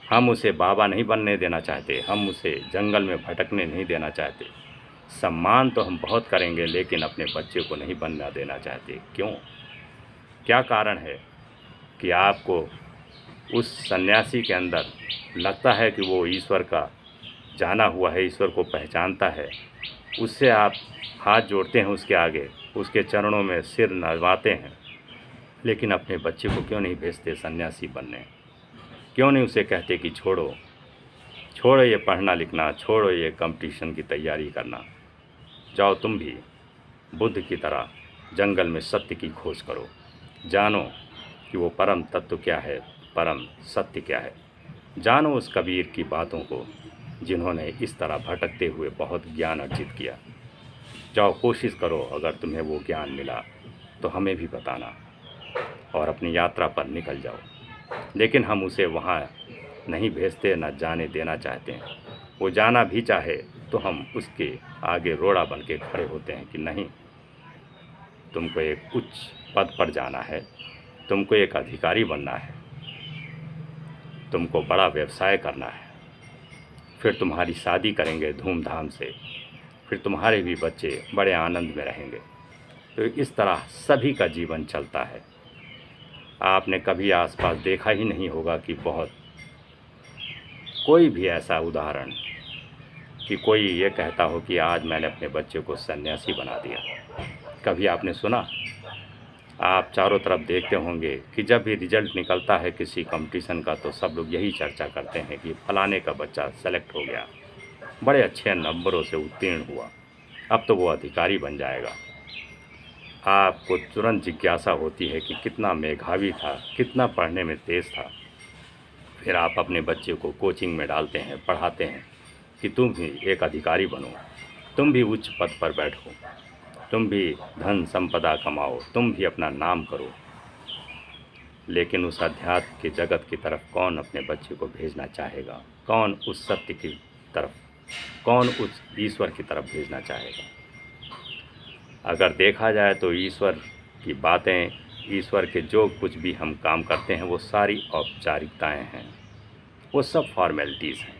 हम उसे बाबा नहीं बनने देना चाहते, हम उसे जंगल में भटकने नहीं देना चाहते। सम्मान तो हम बहुत करेंगे, लेकिन अपने बच्चे को नहीं बनना देना चाहते। क्यों? क्या कारण है कि आपको उस सन्यासी के अंदर लगता है कि वो ईश्वर का जाना हुआ है, ईश्वर को पहचानता है, उससे आप हाथ जोड़ते हैं उसके आगे, उसके चरणों में सिर नवाते हैं, लेकिन अपने बच्चे को क्यों नहीं भेजते सन्यासी बनने? क्यों नहीं उसे कहते कि छोड़ो ये पढ़ना लिखना, छोड़ो ये कंपटीशन की तैयारी करना, जाओ तुम भी बुद्ध की तरह जंगल में सत्य की खोज करो, जानो कि वो परम तत्व क्या है, परम सत्य क्या है। जानो उस कबीर की बातों को जिन्होंने इस तरह भटकते हुए बहुत ज्ञान अर्जित किया। जाओ कोशिश करो, अगर तुम्हें वो ज्ञान मिला तो हमें भी बताना और अपनी यात्रा पर निकल जाओ। लेकिन हम उसे वहाँ नहीं भेजते, न जाने देना चाहते हैं। वो जाना भी चाहे तो हम उसके आगे रोड़ा बन के खड़े होते हैं कि नहीं, तुमको एक उच्च पद पर जाना है, तुमको एक अधिकारी बनना है, तुमको बड़ा व्यवसाय करना है, फिर तुम्हारी शादी करेंगे धूमधाम से, फिर तुम्हारे भी बच्चे बड़े आनंद में रहेंगे। तो इस तरह सभी का जीवन चलता है। आपने कभी आसपास देखा ही नहीं होगा कि कोई भी ऐसा उदाहरण कि कोई ये कहता हो कि आज मैंने अपने बच्चे को सन्यासी बना दिया। कभी आपने सुना? आप चारों तरफ देखते होंगे कि जब भी रिजल्ट निकलता है किसी कंपटीशन का तो सब लोग यही चर्चा करते हैं कि फलाने का बच्चा सेलेक्ट हो गया, बड़े अच्छे नंबरों से उत्तीर्ण हुआ, अब तो वो अधिकारी बन जाएगा। आपको तुरंत जिज्ञासा होती है कि कितना मेधावी था, कितना पढ़ने में तेज़ था, फिर आप अपने बच्चे को कोचिंग में डालते हैं, पढ़ाते हैं कि तुम भी एक अधिकारी बनो, तुम भी उच्च पद पर बैठो, तुम भी धन संपदा कमाओ, तुम भी अपना नाम करो। लेकिन उस अध्यात्म के जगत की तरफ कौन अपने बच्चे को भेजना चाहेगा? कौन उस सत्य की तरफ, कौन उस ईश्वर की तरफ भेजना चाहेगा? अगर देखा जाए तो ईश्वर की बातें, ईश्वर के जो कुछ भी हम काम करते हैं वो सारी औपचारिकताएं हैं, वो सब फॉर्मेलिटीज़ हैं।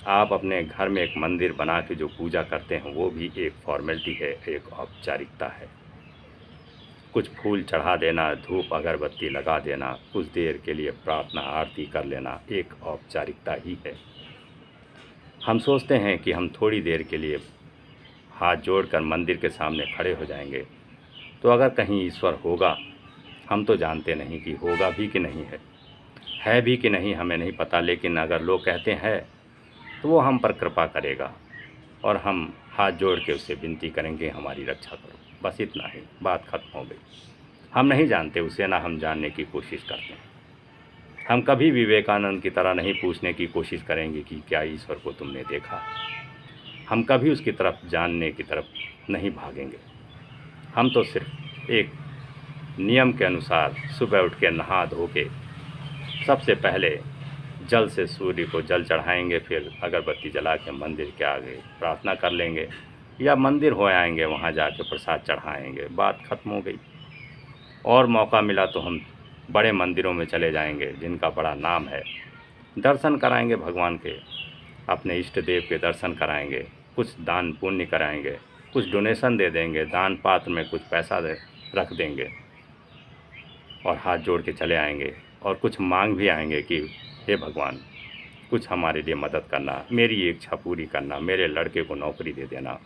आप अपने घर में एक मंदिर बना के जो पूजा करते हैं वो भी एक फॉर्मेलिटी है, एक औपचारिकता है। कुछ फूल चढ़ा देना, धूप अगरबत्ती लगा देना, कुछ देर के लिए प्रार्थना आरती कर लेना एक औपचारिकता ही है। हम सोचते हैं कि हम थोड़ी देर के लिए हाथ जोड़कर मंदिर के सामने खड़े हो जाएंगे तो अगर कहीं ईश्वर होगा, हम तो जानते नहीं कि होगा भी कि नहीं है भी कि नहीं हमें नहीं पता, लेकिन अगर लोग कहते हैं तो वो हम पर कृपा करेगा और हम हाथ जोड़ के उससे विनती करेंगे हमारी रक्षा करो। बस इतना ही, बात खत्म हो गई। हम नहीं जानते उसे, ना हम जानने की कोशिश करते हैं। हम कभी विवेकानंद की तरह नहीं पूछने की कोशिश करेंगे कि क्या ईश्वर को तुमने देखा। हम कभी उसकी तरफ जानने की तरफ नहीं भागेंगे। हम तो सिर्फ एक नियम के अनुसार सुबह उठ के नहा धो के सबसे पहले जल से सूर्य को जल चढ़ाएंगे, फिर अगरबत्ती जला के मंदिर के आगे प्रार्थना कर लेंगे या मंदिर हो आएंगे, वहाँ जाके प्रसाद चढ़ाएंगे, बात खत्म हो गई। और मौका मिला तो हम बड़े मंदिरों में चले जाएंगे जिनका बड़ा नाम है, दर्शन कराएंगे भगवान के, अपने इष्ट देव के दर्शन कराएंगे, कुछ दान पुण्य कराएंगे, कुछ डोनेशन दे देंगे, दान पात्र में कुछ पैसा रख देंगे और हाथ जोड़ के चले आएंगे और कुछ मांग भी आएंगे कि हे भगवान कुछ हमारे लिए मदद करना, मेरी इच्छा पूरी करना, मेरे लड़के को नौकरी दे देना,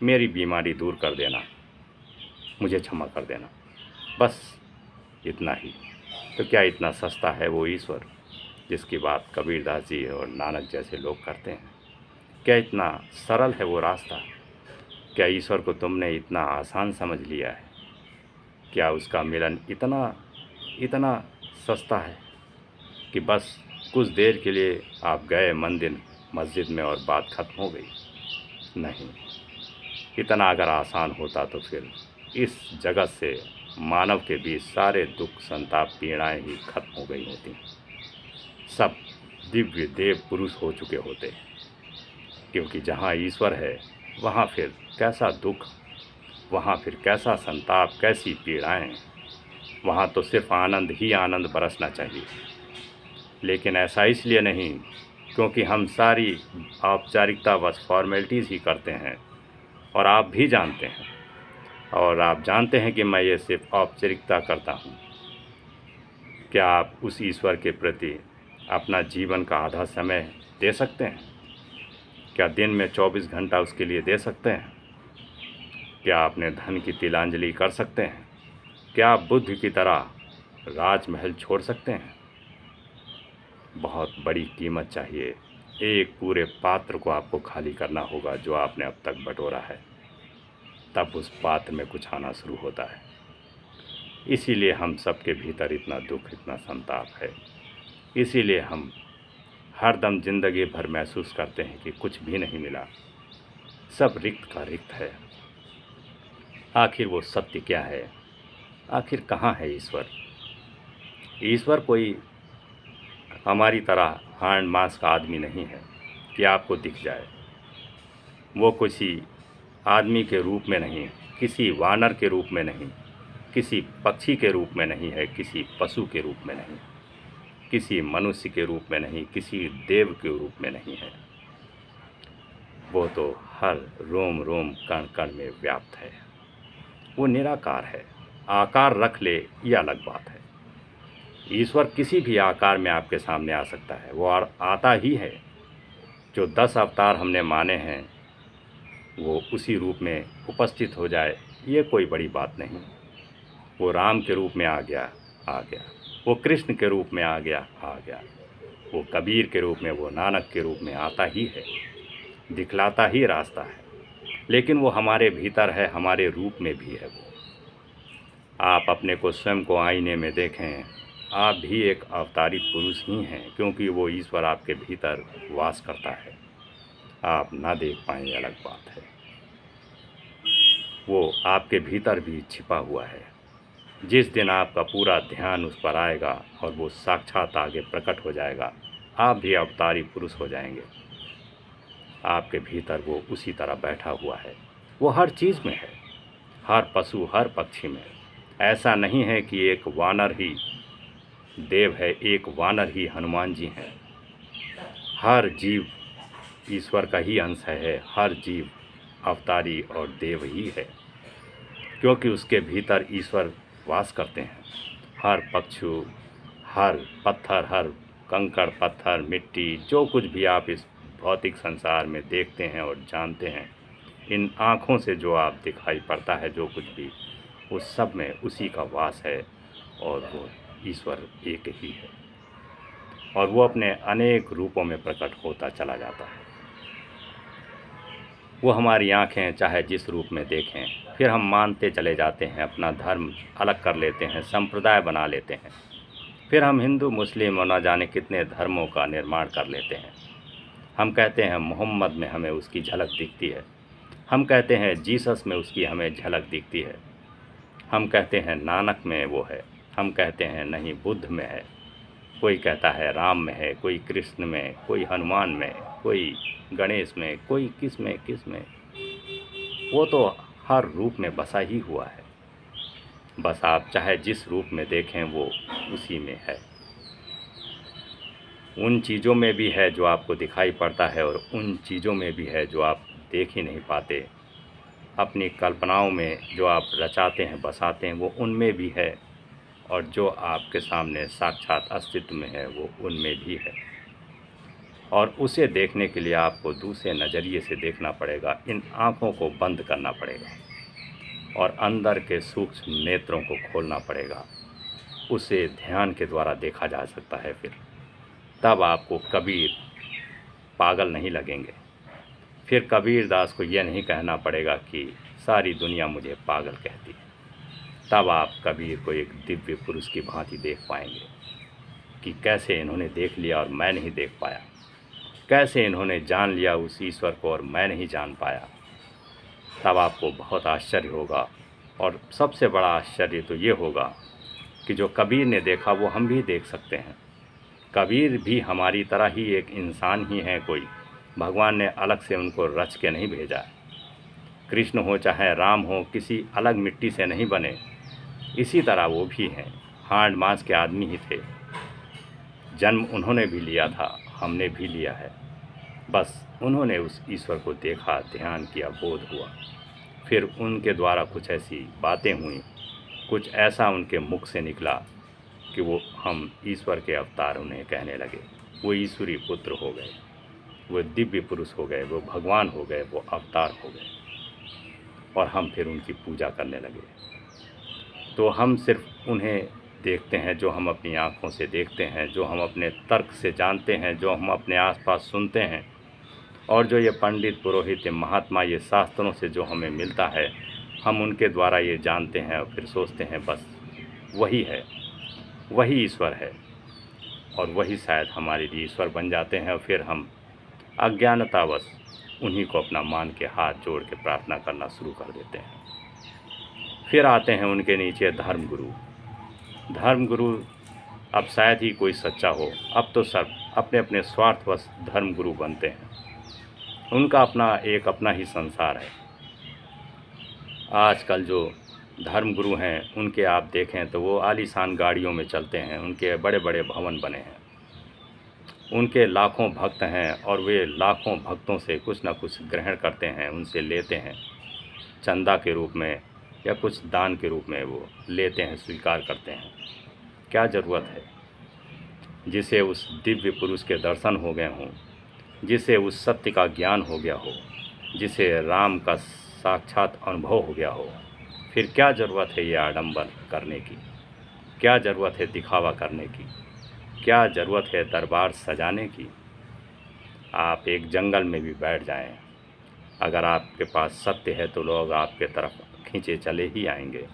मेरी बीमारी दूर कर देना, मुझे क्षमा कर देना। बस इतना ही। तो क्या इतना सस्ता है वो ईश्वर जिसकी बात कबीरदास जी और नानक जैसे लोग करते हैं? क्या इतना सरल है वो रास्ता? क्या ईश्वर को तुमने इतना आसान समझ लिया है? क्या उसका मिलन इतना सस्ता है कि बस कुछ देर के लिए आप गए मंदिर मस्जिद में और बात खत्म हो गई? नहीं, इतना अगर आसान होता तो फिर इस जगत से, मानव के बीच सारे दुख संताप पीड़ाएं ही खत्म हो गई होती, सब दिव्य देव पुरुष हो चुके होते। क्योंकि जहाँ ईश्वर है वहाँ फिर कैसा दुख, वहाँ फिर कैसा संताप, कैसी पीड़ाएं। वहाँ तो सिर्फ आनंद ही आनंद बरसना चाहिए। लेकिन ऐसा इसलिए नहीं क्योंकि हम सारी औपचारिकता बस फॉर्मेलिटीज़ ही करते हैं, और आप भी जानते हैं, और आप जानते हैं कि मैं ये सिर्फ औपचारिकता करता हूँ। क्या आप उस ईश्वर के प्रति अपना जीवन का आधा समय दे सकते हैं? क्या दिन में 24 घंटा उसके लिए दे सकते हैं? क्या अपने धन की तिलांजलि कर सकते हैं? क्या आप बुद्ध की तरह राजमहल छोड़ सकते हैं? बहुत बड़ी कीमत चाहिए। एक पूरे पात्र को आपको खाली करना होगा जो आपने अब तक बटोरा है, तब उस पात्र में कुछ आना शुरू होता है। इसीलिए हम सबके भीतर इतना दुख, इतना संताप है। इसीलिए हम हर दम ज़िंदगी भर महसूस करते हैं कि कुछ भी नहीं मिला, सब रिक्त का रिक्त है। आखिर वो सत्य क्या है? आखिर कहाँ है ईश्वर? ईश्वर कोई हमारी तरह हांड मांस का आदमी नहीं है कि आपको दिख जाए। वो किसी आदमी के रूप में नहीं, किसी वानर के रूप में नहीं, किसी पक्षी के रूप में नहीं है, किसी पशु के रूप में नहीं, किसी मनुष्य के रूप में नहीं, किसी देव के रूप में नहीं है। वो तो हर रोम रोम कण कण में व्याप्त है। वो निराकार है। आकार रख ले ये अलग बात है। ईश्वर किसी भी आकार में आपके सामने आ सकता है, वो आता ही है। जो 10 अवतार हमने माने हैं वो उसी रूप में उपस्थित हो जाए, ये कोई बड़ी बात नहीं। वो राम के रूप में आ गया, वो कृष्ण के रूप में आ गया, वो कबीर के रूप में, वो नानक के रूप में आता ही है, दिखलाता ही रास्ता है। लेकिन वो हमारे भीतर है, हमारे रूप में भी है। वो आप अपने को स्वयं को आईने में देखें, आप भी एक अवतारित पुरुष ही हैं, क्योंकि वो ईश्वर आपके भीतर वास करता है। आप ना देख पाएँ ये अलग बात है, वो आपके भीतर भी छिपा हुआ है। जिस दिन आपका पूरा ध्यान उस पर आएगा और वो साक्षात आगे प्रकट हो जाएगा, आप भी अवतारी पुरुष हो जाएंगे। आपके भीतर वो उसी तरह बैठा हुआ है। वो हर चीज़ में है, हर पशु, हर पक्षी में। ऐसा नहीं है कि एक वानर ही देव है, एक वानर ही हनुमान जी हैं। हर जीव ईश्वर का ही अंश है, हर जीव अवतारी और देव ही है, क्योंकि उसके भीतर ईश्वर वास करते हैं। हर पक्षु, हर पत्थर, हर कंकड़ पत्थर, मिट्टी, जो कुछ भी आप इस भौतिक संसार में देखते हैं और जानते हैं, इन आँखों से जो आप दिखाई पड़ता है, जो कुछ भी, उस सब में उसी का वास है और वो ईश्वर एक ही है और वो अपने अनेक रूपों में प्रकट होता चला जाता है। वो हमारी आँखें चाहे जिस रूप में देखें, फिर हम मानते चले जाते हैं, अपना धर्म अलग कर लेते हैं, संप्रदाय बना लेते हैं। फिर हम हिंदू, मुस्लिम और न जाने कितने धर्मों का निर्माण कर लेते हैं। हम कहते हैं मोहम्मद में हमें उसकी झलक दिखती है, हम कहते हैं जीसस में उसकी हमें झलक दिखती है, हम कहते हैं नानक में वो है, हम कहते हैं नहीं बुद्ध में है, कोई कहता है राम में है, कोई कृष्ण में, कोई हनुमान में, कोई गणेश में, कोई किस में। वो तो हर रूप में बसा ही हुआ है। बस आप चाहे जिस रूप में देखें वो उसी में है। उन चीज़ों में भी है जो आपको दिखाई पड़ता है और उन चीज़ों में भी है जो आप देख ही नहीं पाते। अपनी कल्पनाओं में जो आप रचाते हैं, बसाते हैं, वो उनमें भी है और जो आपके सामने साक्षात अस्तित्व में है वो उनमें भी है। और उसे देखने के लिए आपको दूसरे नज़रिए से देखना पड़ेगा, इन आँखों को बंद करना पड़ेगा और अंदर के सूक्ष्म नेत्रों को खोलना पड़ेगा। उसे ध्यान के द्वारा देखा जा सकता है। फिर तब आपको कबीर पागल नहीं लगेंगे। फिर कबीर दास को यह नहीं कहना पड़ेगा कि सारी दुनिया मुझे पागल कहती है। तब आप कबीर को एक दिव्य पुरुष की भांति देख पाएंगे कि कैसे इन्होंने देख लिया और मैं नहीं देख पाया, कैसे इन्होंने जान लिया उस ईश्वर को और मैं नहीं जान पाया। तब आपको बहुत आश्चर्य होगा और सबसे बड़ा आश्चर्य तो ये होगा कि जो कबीर ने देखा वो हम भी देख सकते हैं। कबीर भी हमारी तरह ही एक इंसान ही है कोई, भगवान ने अलग से उनको रच के नहीं भेजा है। कृष्ण हो चाहे राम हो, किसी अलग मिट्टी से नहीं बने। इसी तरह वो भी हैं, हाड़ मांस के आदमी ही थे। जन्म उन्होंने भी लिया था, हमने भी लिया है। बस उन्होंने उस ईश्वर को देखा, ध्यान किया, बोध हुआ। फिर उनके द्वारा कुछ ऐसी बातें हुई, कुछ ऐसा उनके मुख से निकला कि वो हम ईश्वर के अवतार उन्हें कहने लगे। वो ईश्वरी पुत्र हो गए, वो दिव्य पुरुष हो गए, वो भगवान हो गए, वो अवतार हो गए और हम फिर उनकी पूजा करने लगे। तो हम सिर्फ उन्हें देखते हैं जो हम अपनी आँखों से देखते हैं, जो हम अपने तर्क से जानते हैं, जो हम अपने आसपास सुनते हैं और जो ये पंडित, पुरोहित, महात्मा, ये शास्त्रों से जो हमें मिलता है, हम उनके द्वारा ये जानते हैं और फिर सोचते हैं बस वही है, वही ईश्वर है और वही शायद हमारे लिए ईश्वर बन जाते हैं। और फिर हम अज्ञानतावश उन्हीं को अपना मान के हाथ जोड़ के प्रार्थना करना शुरू कर देते हैं। फिर आते हैं उनके नीचे धर्मगुरु। धर्मगुरु अब शायद ही कोई सच्चा हो, अब तो सब अपने अपने स्वार्थवश धर्मगुरु बनते हैं। उनका अपना ही संसार है। आजकल जो धर्मगुरु हैं उनके आप देखें तो वो आलीशान गाड़ियों में चलते हैं, उनके बड़े बड़े भवन बने हैं, उनके लाखों भक्त हैं और वे लाखों भक्तों से कुछ न कुछ ग्रहण करते हैं, उनसे लेते हैं, चंदा के रूप में या कुछ दान के रूप में वो लेते हैं, स्वीकार करते हैं। क्या ज़रूरत है? जिसे उस दिव्य पुरुष के दर्शन हो गए हों, जिसे उस सत्य का ज्ञान हो गया हो, जिसे राम का साक्षात अनुभव हो गया हो, फिर क्या ज़रूरत है ये आडंबर करने की? क्या ज़रूरत है दिखावा करने की? क्या ज़रूरत है दरबार सजाने की? आप एक जंगल में भी बैठ जाएं, अगर आपके पास सत्य है तो लोग आपके तरफ खींचे चले ही आएंगे।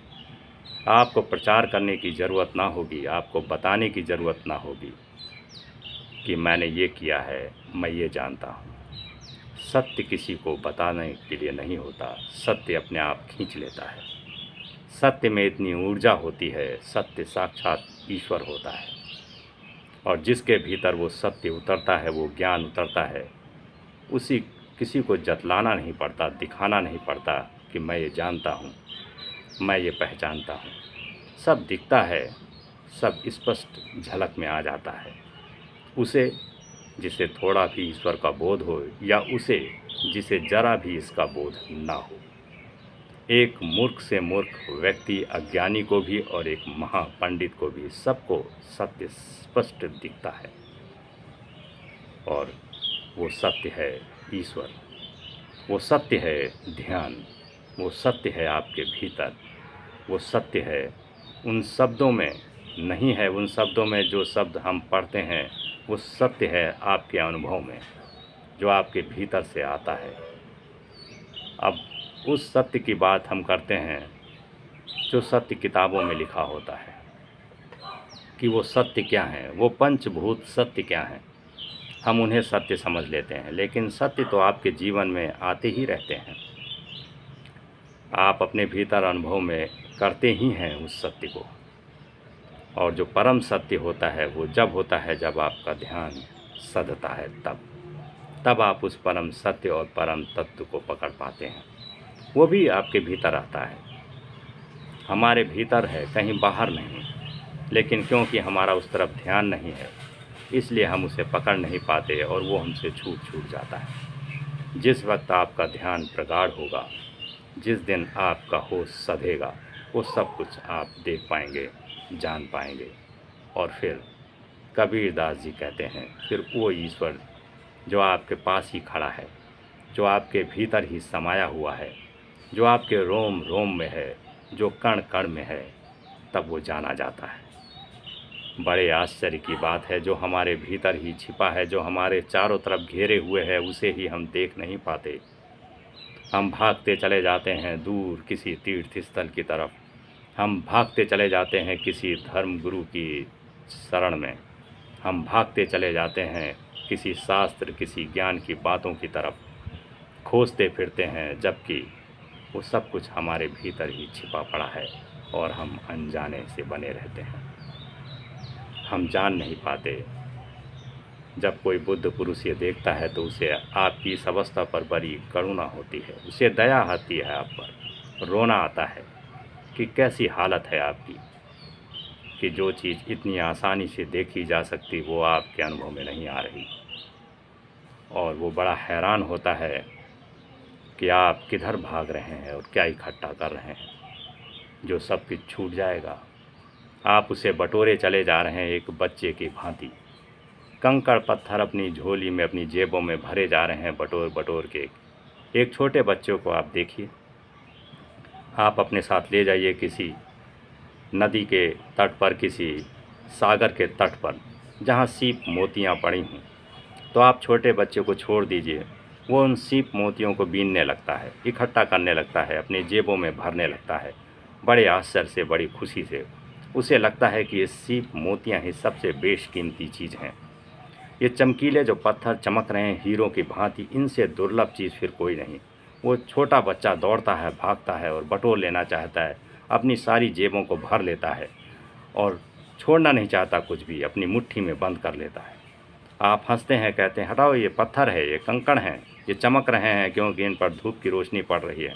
आपको प्रचार करने की ज़रूरत ना होगी, आपको बताने की ज़रूरत ना होगी कि मैंने ये किया है, मैं ये जानता हूँ। सत्य किसी को बताने के लिए नहीं होता, सत्य अपने आप खींच लेता है। सत्य में इतनी ऊर्जा होती है, सत्य साक्षात ईश्वर होता है, और जिसके भीतर वो सत्य उतरता है, वो ज्ञान उतरता है, उसी किसी को जतलाना नहीं पड़ता, दिखाना नहीं पड़ता कि मैं ये जानता हूँ, मैं ये पहचानता हूँ। सब दिखता है, सब स्पष्ट झलक में आ जाता है। उसे जिसे थोड़ा भी ईश्वर का बोध हो, या उसे जिसे जरा भी इसका बोध ना हो। एक मूर्ख से मूर्ख व्यक्ति, अज्ञानी को भी और एक महापंडित को भी, सबको सत्य स्पष्ट दिखता है, और वो सत्य है ईश्वर, वो सत्य है ध्यान, वो सत्य है आपके भीतर, वो सत्य है उन शब्दों में नहीं है, उन शब्दों में जो शब्द हम पढ़ते हैं, वो सत्य है आपके अनुभव में, जो आपके भीतर से आता है। अब उस सत्य की बात हम करते हैं जो सत्य किताबों में लिखा होता है कि वो सत्य क्या है, वो पंचभूत सत्य क्या हैं। हम उन्हें सत्य समझ लेते हैं, लेकिन सत्य तो आपके जीवन में आते ही रहते हैं। आप अपने भीतर अनुभव में करते ही हैं उस सत्य को, और जो परम सत्य होता है वो जब होता है जब आपका ध्यान सधता है, तब आप उस परम सत्य और परम तत्व को पकड़ पाते हैं। वो भी आपके भीतर आता है, हमारे भीतर है, कहीं बाहर नहीं, लेकिन क्योंकि हमारा उस तरफ ध्यान नहीं है, इसलिए हम उसे पकड़ नहीं पाते और वो हमसे छूट जाता है। जिस वक्त आपका ध्यान प्रगाढ़ होगा, जिस दिन आपका होश सधेगा, वो सब कुछ आप देख पाएंगे, जान पाएंगे। और फिर कबीरदास जी कहते हैं, फिर वो ईश्वर जो आपके पास ही खड़ा है, जो आपके भीतर ही समाया हुआ है, जो आपके रोम रोम में है, जो कण कण में है, तब वो जाना जाता है। बड़े आश्चर्य की बात है, जो हमारे भीतर ही छिपा है, जो हमारे चारों तरफ घेरे हुए है, उसे ही हम देख नहीं पाते। हम भागते चले जाते हैं दूर किसी तीर्थ स्थल की तरफ, हम भागते चले जाते हैं किसी धर्म गुरु की शरण में, हम भागते चले जाते हैं किसी शास्त्र, किसी ज्ञान की बातों की तरफ खोजते फिरते हैं, जबकि वो सब कुछ हमारे भीतर ही छिपा पड़ा है और हम अनजाने से बने रहते हैं। हम जान नहीं पाते। जब कोई बुद्ध पुरुष ये देखता है तो उसे आपकी इस अवस्था पर बड़ी करुणा होती है, उसे दया आती है आप पर, रोना आता है कि कैसी हालत है आपकी, कि जो चीज़ इतनी आसानी से देखी जा सकती वो आपके अनुभव में नहीं आ रही। और वो बड़ा हैरान होता है कि आप किधर भाग रहे हैं और क्या इकट्ठा कर रहे हैं, जो सब कुछ छूट जाएगा। आप उसे बटोरे चले जा रहे हैं एक बच्चे की भांति, कंकड़ पत्थर अपनी झोली में, अपनी जेबों में भरे जा रहे हैं बटोर बटोर के। एक छोटे बच्चों को आप देखिए, आप अपने साथ ले जाइए किसी नदी के तट पर, किसी सागर के तट पर जहाँ सीप मोतियाँ पड़ी हों, तो आप छोटे बच्चे को छोड़ दीजिए, वो उन सीप मोतियों को बीनने लगता है, इकट्ठा करने लगता है, अपनी जेबों में भरने लगता है, बड़े आश्चर्य से, बड़ी खुशी से। उसे लगता है कि ये सीप मोतियाँ ही सबसे बेशकीमती चीज़ हैं। ये चमकीले जो पत्थर चमक रहे हैं हीरों की भांति, इनसे दुर्लभ चीज़ फिर कोई नहीं। वो छोटा बच्चा दौड़ता है, भागता है और बटोर लेना चाहता है, अपनी सारी जेबों को भर लेता है और छोड़ना नहीं चाहता कुछ भी, अपनी मुट्ठी में बंद कर लेता है। आप हंसते हैं, कहते हैं हटाओ, ये पत्थर है, ये कंकड़ हैं, ये चमक रहे हैं क्योंकि इन पर धूप की रोशनी पड़ रही है,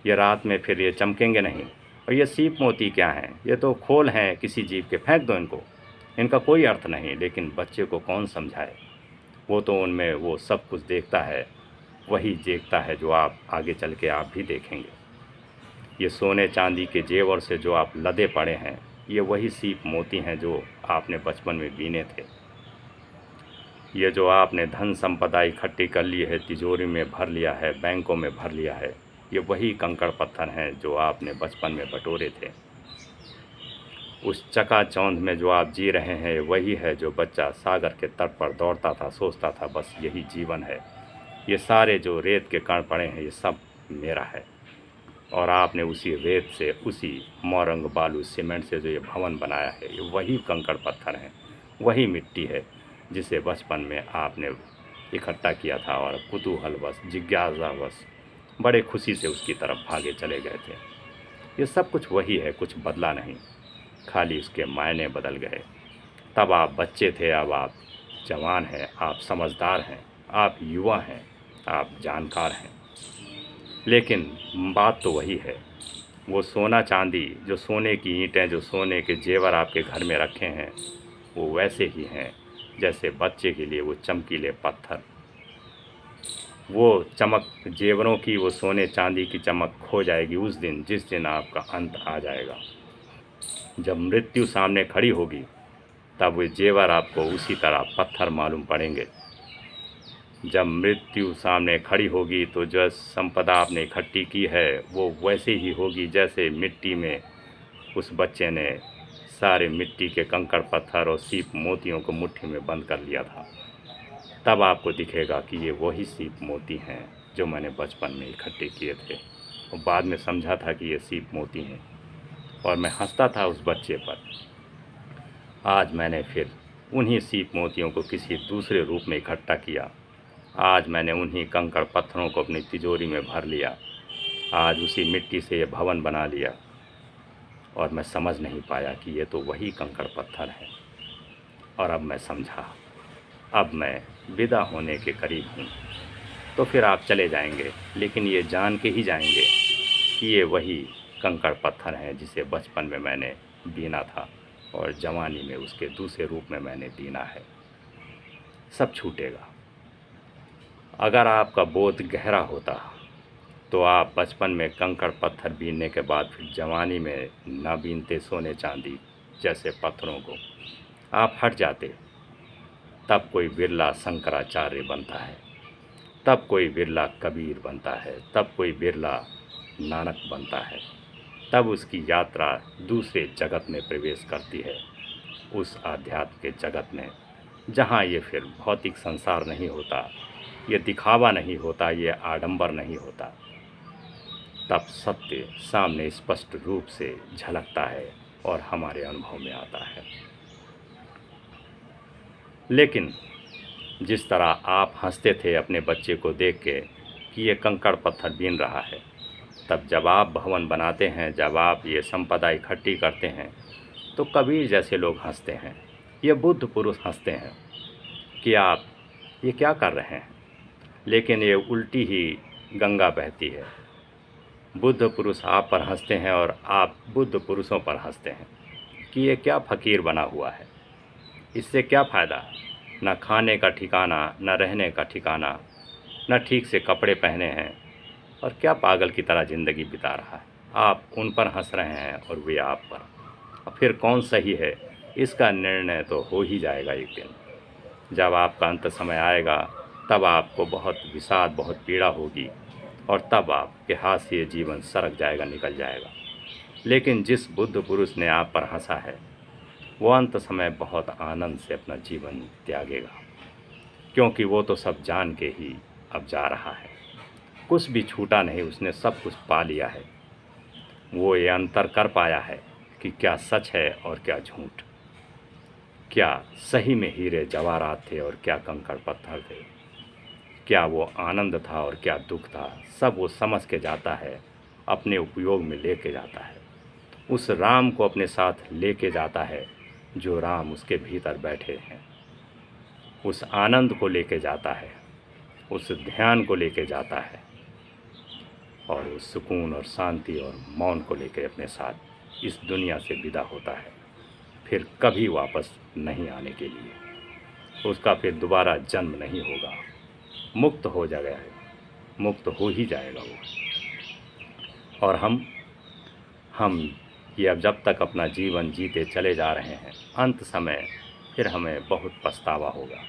ये रात में फिर ये चमकेंगे नहीं। और ये सीप मोती क्या हैं, ये तो खोल हैं किसी जीव के, फेंक दो इनको, इनका कोई अर्थ नहीं। लेकिन बच्चे को कौन समझाए, वो तो उनमें वो सब कुछ देखता है, वही देखता है जो आप आगे चल के आप भी देखेंगे। ये सोने चांदी के जेवर से जो आप लदे पड़े हैं, ये वही सीप मोती हैं जो आपने बचपन में बीने थे। ये जो आपने धन संपदा इकट्ठी कर ली है, तिजोरी में भर लिया है, बैंकों में भर लिया है, ये वही कंकड़ पत्थर हैं जो आपने बचपन में बटोरे थे। उस चकाचौंध में जो आप जी रहे हैं, वही है जो बच्चा सागर के तट पर दौड़ता था, सोचता था बस यही जीवन है, ये सारे जो रेत के कण पड़े हैं ये सब मेरा है। और आपने उसी रेत से, उसी मोरंग बालू सीमेंट से जो ये भवन बनाया है, ये वही कंकड़ पत्थर हैं, वही मिट्टी है जिसे बचपन में आपने इकट्ठा किया था और कुतूहलवश, जिज्ञासावश बड़े खुशी से उसकी तरफ भागे चले गए थे। ये सब कुछ वही है, कुछ बदला नहीं, खाली उसके मायने बदल गए। तब आप बच्चे थे, अब आप जवान हैं, आप समझदार हैं, आप युवा हैं, आप जानकार हैं। लेकिन बात तो वही है, वो सोना चांदी, जो सोने की ईंटें, जो सोने के जेवर आपके घर में रखे हैं, वो वैसे ही हैं जैसे बच्चे के लिए वो चमकीले पत्थर। वो चमक जेवरों की, वो सोने चांदी की चमक खो जाएगी उस दिन जिस दिन आपका अंत आ जाएगा। जब मृत्यु सामने खड़ी होगी तब वे जेवर आपको उसी तरह पत्थर मालूम पड़ेंगे। जब मृत्यु सामने खड़ी होगी तो जो संपदा आपने इकट्ठी की है वो वैसे ही होगी जैसे मिट्टी में उस बच्चे ने सारे मिट्टी के कंकड़ पत्थर और सीप मोतियों को मुट्ठी में बंद कर लिया था। तब आपको दिखेगा कि ये वही सीप मोती हैं जो मैंने बचपन में इकट्ठे किए थे और बाद में समझा था कि ये सीप मोती हैं, और मैं हंसता था उस बच्चे पर। आज मैंने फिर उन्हीं सीप मोतियों को किसी दूसरे रूप में इकट्ठा किया। आज मैंने उन्हीं कंकड़ पत्थरों को अपनी तिजोरी में भर लिया। आज उसी मिट्टी से ये भवन बना लिया, और मैं समझ नहीं पाया कि ये तो वही कंकड़ पत्थर है। और अब मैं समझा, अब मैं विदा होने के करीब हूँ। तो फिर आप चले जाएंगे, लेकिन ये जान के ही जाएंगे कि ये वही कंकड़ पत्थर हैं जिसे बचपन में मैंने बीना था और जवानी में उसके दूसरे रूप में मैंने बीना है। सब छूटेगा। अगर आपका बोध गहरा होता तो आप बचपन में कंकड़ पत्थर बीनने के बाद फिर जवानी में ना बीनते सोने चांदी जैसे पत्थरों को, आप हट जाते। तब कोई बिरला शंकराचार्य बनता है, तब कोई बिरला कबीर बनता है, तब कोई बिरला नानक बनता है। तब उसकी यात्रा दूसरे जगत में प्रवेश करती है, उस आध्यात्म के जगत में, जहाँ ये फिर भौतिक संसार नहीं होता, ये दिखावा नहीं होता, ये आडंबर नहीं होता। तब सत्य सामने स्पष्ट रूप से झलकता है और हमारे अनुभव में आता है। लेकिन जिस तरह आप हंसते थे अपने बच्चे को देख के कि ये कंकड़ पत्थर बीन रहा है, तब जब आप भवन बनाते हैं, जब आप ये संपदा इकट्ठी करते हैं, तो कबीर जैसे लोग हंसते हैं, ये बुद्ध पुरुष हंसते हैं कि आप ये क्या कर रहे हैं। लेकिन ये उल्टी ही गंगा बहती है। बुद्ध पुरुष आप पर हंसते हैं और आप बुद्ध पुरुषों पर हंसते हैं कि ये क्या फ़कीर बना हुआ है, इससे क्या फ़ायदा, न खाने का ठिकाना, न रहने का ठिकाना, न ठीक से कपड़े पहने हैं, और क्या पागल की तरह ज़िंदगी बिता रहा है। आप उन पर हंस रहे हैं और वे आप पर। अब फिर कौन सही है, इसका निर्णय तो हो ही जाएगा एक दिन। जब आपका अंत समय आएगा तब आपको बहुत विषाद, बहुत पीड़ा होगी, और तब आपके हाथ से ये जीवन सरक जाएगा, निकल जाएगा। लेकिन जिस बुद्ध पुरुष ने आप पर हंसा है, वो अंत समय बहुत आनंद से अपना जीवन त्यागेगा, क्योंकि वो तो सब जान के ही अब जा रहा है। कुछ भी छूटा नहीं, उसने सब कुछ पा लिया है। वो ये अंतर कर पाया है कि क्या सच है और क्या झूठ, क्या सही में हीरे जवाहरात थे और क्या कंकड़ पत्थर थे, क्या वो आनंद था और क्या दुख था। सब वो समझ के जाता है, अपने उपयोग में लेके जाता है। उस राम को अपने साथ लेके जाता है जो राम उसके भीतर बैठे हैं। उस आनंद को लेके जाता है, उस ध्यान को लेके जाता है, और उस सुकून और शांति और मौन को लेके अपने साथ इस दुनिया से विदा होता है, फिर कभी वापस नहीं आने के लिए। उसका फिर दोबारा जन्म नहीं होगा, मुक्त हो जाएगा, मुक्त हो ही जाएगा वो। और हम ये अब जब तक अपना जीवन जीते चले जा रहे हैं, अंत समय फिर हमें बहुत पछतावा होगा।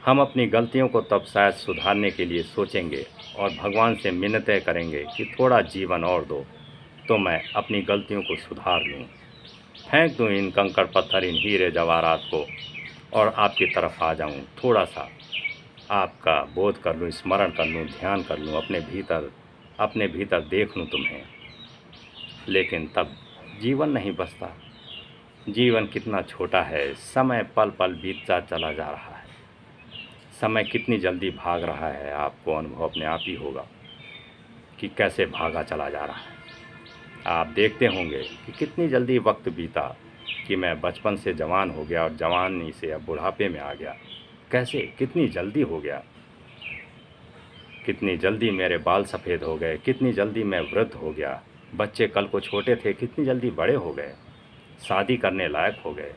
हम अपनी गलतियों को तब शायद सुधारने के लिए सोचेंगे और भगवान से मिन्नतें करेंगे कि थोड़ा जीवन और दो तो मैं अपनी गलतियों को सुधार लूँ, फेंक दूँ इन कंकड़ पत्थर, इन हीरे जवाहरात को, और आपकी तरफ आ जाऊँ। थोड़ा सा आपका बोध कर लूँ, स्मरण कर लूँ, ध्यान कर लूँ, अपने भीतर अपने भीतर देख लूँ तुम्हें, लेकिन तब जीवन नहीं बचता। जीवन कितना छोटा है, समय पल पल बीतता चला जा रहा है। समय कितनी जल्दी भाग रहा है, आपको अनुभव अपने आप ही होगा कि कैसे भागा चला जा रहा है। आप देखते होंगे कि कितनी जल्दी वक्त बीता कि मैं बचपन से जवान हो गया और जवानी से अब बुढ़ापे में आ गया। कैसे, कितनी जल्दी हो गया। कितनी जल्दी मेरे बाल सफ़ेद हो गए, कितनी जल्दी मैं वृद्ध हो गया। बच्चे कल को छोटे थे, कितनी जल्दी बड़े हो गए, शादी करने लायक हो गए।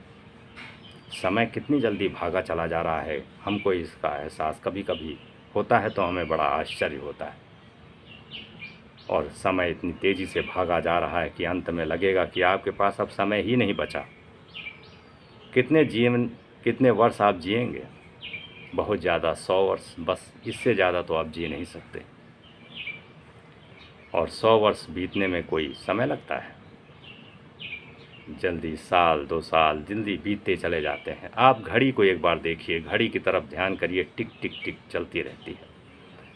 समय कितनी जल्दी भागा चला जा रहा है। हमको इसका एहसास कभी कभी होता है तो हमें बड़ा आश्चर्य होता है। और समय इतनी तेज़ी से भागा जा रहा है कि अंत में लगेगा कि आपके पास अब समय ही नहीं बचा। कितने वर्ष आप जिएंगे? बहुत ज़्यादा 100 वर्ष, बस इससे ज़्यादा तो आप जी नहीं सकते। और 100 वर्ष बीतने में कोई समय लगता है? जल्दी साल 2 साल जल्दी बीतते चले जाते हैं। आप घड़ी को एक बार देखिए, घड़ी की तरफ ध्यान करिए, टिक टिक टिक चलती रहती है।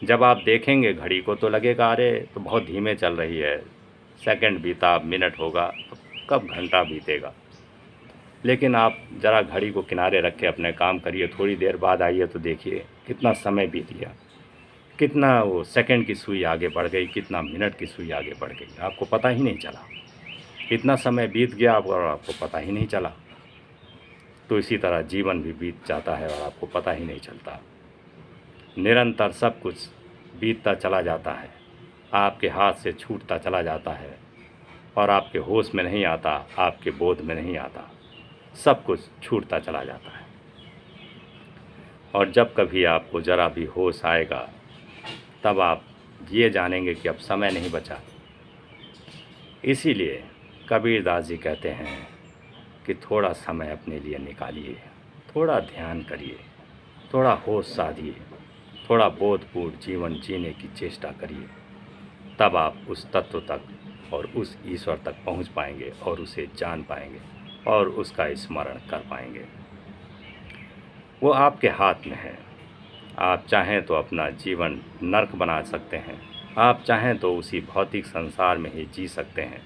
जब आप देखेंगे घड़ी को तो लगेगा अरे तो बहुत धीमे चल रही है, सेकंड बीता, मिनट होगा, कब घंटा बीतेगा। लेकिन आप ज़रा घड़ी को किनारे रख के अपने काम करिए, थोड़ी देर बाद आइए तो देखिए कितना समय बीत गया, कितना वो सेकंड की सुई आगे बढ़ गई, कितना मिनट की सुई आगे बढ़ गई, आपको पता ही नहीं चला। इतना समय बीत गया और आपको पता ही नहीं चला। तो इसी तरह जीवन भी बीत जाता है और आपको पता ही नहीं चलता। निरंतर सब कुछ बीतता चला जाता है, आपके हाथ से छूटता चला जाता है और आपके होश में नहीं आता, आपके बोध में नहीं आता, सब कुछ छूटता चला जाता है। और जब कभी आपको ज़रा भी होश आएगा तब आप ये जानेंगे कि अब समय नहीं बचा। इसीलिए कबीरदास जी कहते हैं कि थोड़ा समय अपने लिए निकालिए, थोड़ा ध्यान करिए, थोड़ा होश साधिए, थोड़ा बोधपूर्ण जीवन जीने की चेष्टा करिए। तब आप उस तत्व तक और उस ईश्वर तक पहुंच पाएंगे और उसे जान पाएंगे और उसका स्मरण कर पाएंगे। वो आपके हाथ में है। आप चाहें तो अपना जीवन नर्क बना सकते हैं, आप चाहें तो उसी भौतिक संसार में ही जी सकते हैं।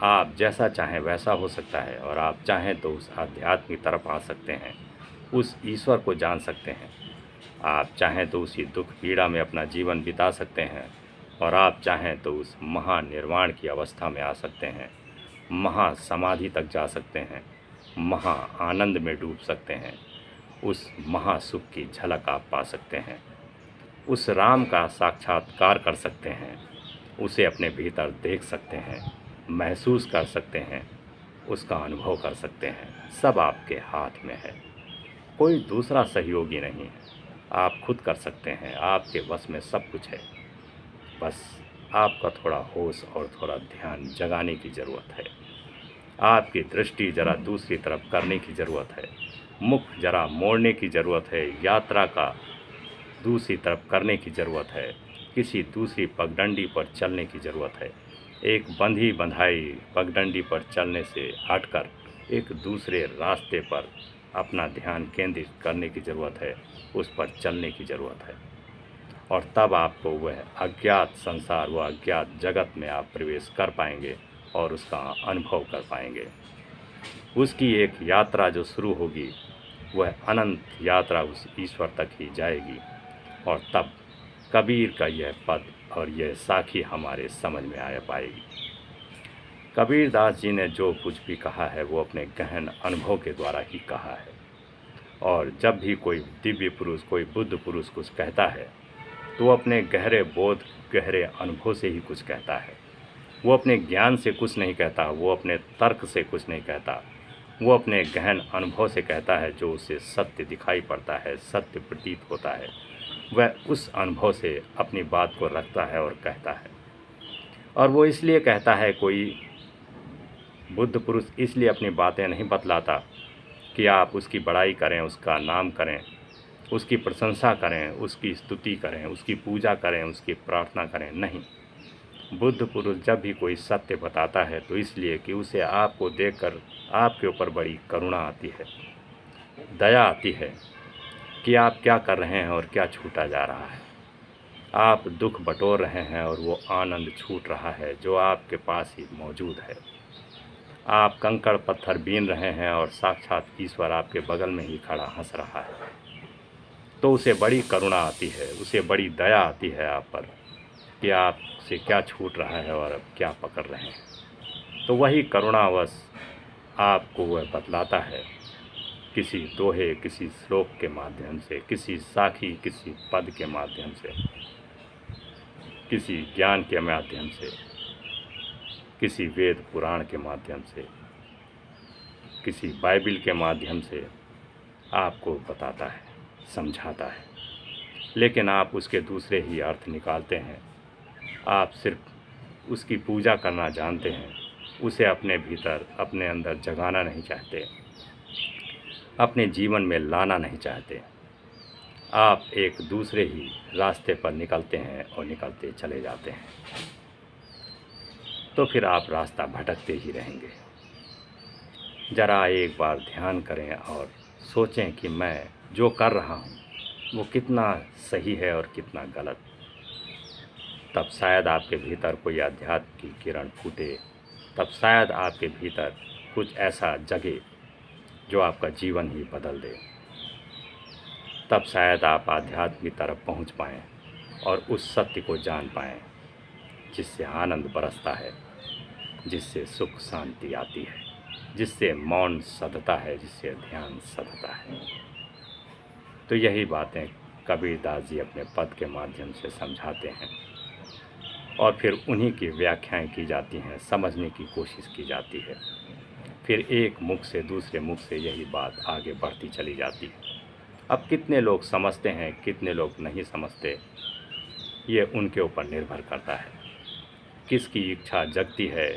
आप जैसा चाहें वैसा हो सकता है और आप चाहें तो उस आध्यात्म की तरफ आ सकते हैं, उस ईश्वर को जान सकते हैं। आप चाहें तो उसी दुख पीड़ा में अपना जीवन बिता सकते हैं और आप चाहें तो उस महानिर्वाण की अवस्था में आ सकते हैं, महासमाधि तक जा सकते हैं, महा आनंद में डूब सकते हैं। उस महासुख की झलक आप पा सकते हैं, उस राम का साक्षात्कार कर सकते हैं, उसे अपने भीतर देख सकते हैं, महसूस कर सकते हैं, उसका अनुभव कर सकते हैं। सब आपके हाथ में है, कोई दूसरा सहयोगी नहीं है। आप खुद कर सकते हैं, आपके वश में सब कुछ है। बस आपका थोड़ा होश और थोड़ा ध्यान जगाने की ज़रूरत है। आपकी दृष्टि ज़रा दूसरी तरफ करने की ज़रूरत है, मुख ज़रा मोड़ने की ज़रूरत है, यात्रा का दूसरी तरफ करने की ज़रूरत है, किसी दूसरी पगडंडी पर चलने की ज़रूरत है। एक बंधी बंधाई पगडंडी पर चलने से हटकर एक दूसरे रास्ते पर अपना ध्यान केंद्रित करने की ज़रूरत है, उस पर चलने की ज़रूरत है। और तब आपको वह अज्ञात संसार, वह अज्ञात जगत में आप प्रवेश कर पाएंगे और उसका अनुभव कर पाएंगे। उसकी एक यात्रा जो शुरू होगी वह अनंत यात्रा उस ईश्वर तक ही जाएगी। और तब कबीर का यह पद और यह साखी हमारे समझ में आ पाएगी। कबीरदास जी ने जो कुछ भी कहा है वो अपने गहन अनुभव के द्वारा ही कहा है। और जब भी कोई दिव्य पुरुष, कोई बुद्ध पुरुष कुछ कहता है तो वो अपने गहरे बोध, गहरे अनुभव से ही कुछ कहता है। वो अपने ज्ञान से कुछ नहीं कहता, वो अपने तर्क से कुछ नहीं कहता, वो अपने गहन अनुभव से कहता है। जो उसे सत्य दिखाई पड़ता है, सत्य प्रतीत होता है, वह उस अनुभव से अपनी बात को रखता है और कहता है। और वो इसलिए कहता है, कोई बुद्ध पुरुष इसलिए अपनी बातें नहीं बतलाता कि आप उसकी बड़ाई करें, उसका नाम करें, उसकी प्रशंसा करें, उसकी स्तुति करें, उसकी पूजा करें, उसकी प्रार्थना करें। नहीं, बुद्ध पुरुष जब भी कोई सत्य बताता है तो इसलिए कि उसे आपको देखकर आपके ऊपर बड़ी करुणा आती है, दया आती है कि आप क्या कर रहे हैं और क्या छूटा जा रहा है। आप दुख बटोर रहे हैं और वो आनंद छूट रहा है जो आपके पास ही मौजूद है। आप कंकड़ पत्थर बीन रहे हैं और साक्षात ईश्वर आपके बगल में ही खड़ा हंस रहा है। तो उसे बड़ी करुणा आती है, उसे बड़ी दया आती है आप पर कि आपसे क्या छूट रहा है और अब क्या पकड़ रहे हैं। तो वही करुणावश आपको वह बतलाता है, किसी दोहे, किसी श्लोक के माध्यम से, किसी साखी, किसी पद के माध्यम से, किसी ज्ञान के माध्यम से, किसी वेद पुराण के माध्यम से, किसी बाइबिल के माध्यम से आपको बताता है, समझाता है। लेकिन आप उसके दूसरे ही अर्थ निकालते हैं। आप सिर्फ उसकी पूजा करना जानते हैं, उसे अपने भीतर, अपने अंदर जगाना नहीं चाहते, अपने जीवन में लाना नहीं चाहते। आप एक दूसरे ही रास्ते पर निकलते हैं और निकलते चले जाते हैं। तो फिर आप रास्ता भटकते ही रहेंगे। ज़रा एक बार ध्यान करें और सोचें कि मैं जो कर रहा हूँ वो कितना सही है और कितना गलत। तब शायद आपके भीतर कोई अध्यात्म की किरण फूटे, तब शायद आपके भीतर कुछ ऐसा जगे जो आपका जीवन ही बदल दे। तब शायद आप आध्यात्म की तरफ पहुंच पाएं और उस सत्य को जान पाएं जिससे आनंद बरसता है, जिससे सुख शांति आती है, जिससे मौन सधता है, जिससे ध्यान सधता है। तो यही बातें कबीरदास जी अपने पद के माध्यम से समझाते हैं और फिर उन्हीं की व्याख्याएं की जाती हैं, समझने की कोशिश की जाती है। फिर एक मुख से दूसरे मुख से यही बात आगे बढ़ती चली जाती है। अब कितने लोग समझते हैं, कितने लोग नहीं समझते, ये उनके ऊपर निर्भर करता है। किसकी इच्छा जगती है,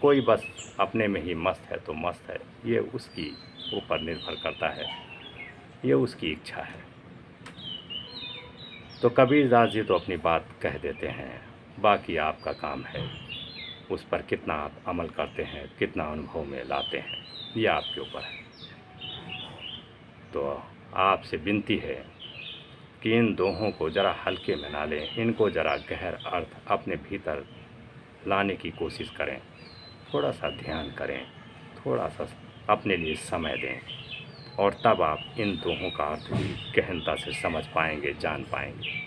कोई बस अपने में ही मस्त है तो मस्त है, ये उसकी ऊपर निर्भर करता है, ये उसकी इच्छा है। तो कबीरदास जी तो अपनी बात कह देते हैं, बाकी आपका काम है उस पर कितना आप अमल करते हैं, कितना अनुभव में लाते हैं, ये आपके ऊपर है। तो आपसे विनती है कि इन दोहों को ज़रा हल्के में ना लें, इनको ज़रा गहर अर्थ अपने भीतर लाने की कोशिश करें, थोड़ा सा ध्यान करें, थोड़ा सा अपने लिए समय दें और तब आप इन दोहों का अर्थ भी गहनता से समझ पाएंगे, जान पाएंगे।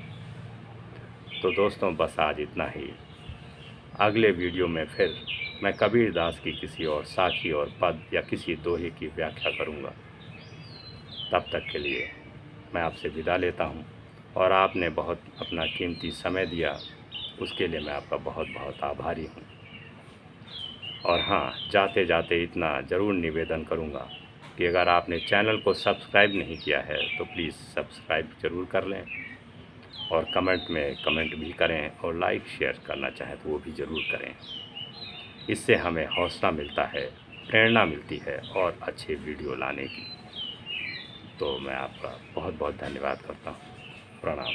तो दोस्तों बस आज इतना ही। अगले वीडियो में फिर मैं कबीरदास की किसी और साखी और पद या किसी दोहे की व्याख्या करूँगा। तब तक के लिए मैं आपसे विदा लेता हूँ और आपने बहुत अपना कीमती समय दिया, उसके लिए मैं आपका बहुत बहुत आभारी हूँ। और हाँ, जाते जाते इतना ज़रूर निवेदन करूँगा कि अगर आपने चैनल को सब्सक्राइब नहीं किया है तो प्लीज़ सब्सक्राइब ज़रूर कर लें और कमेंट में कमेंट भी करें और लाइक शेयर करना चाहें तो वो भी ज़रूर करें। इससे हमें हौसला मिलता है, प्रेरणा मिलती है और अच्छे वीडियो लाने की। तो मैं आपका बहुत बहुत धन्यवाद करता हूँ। प्रणाम।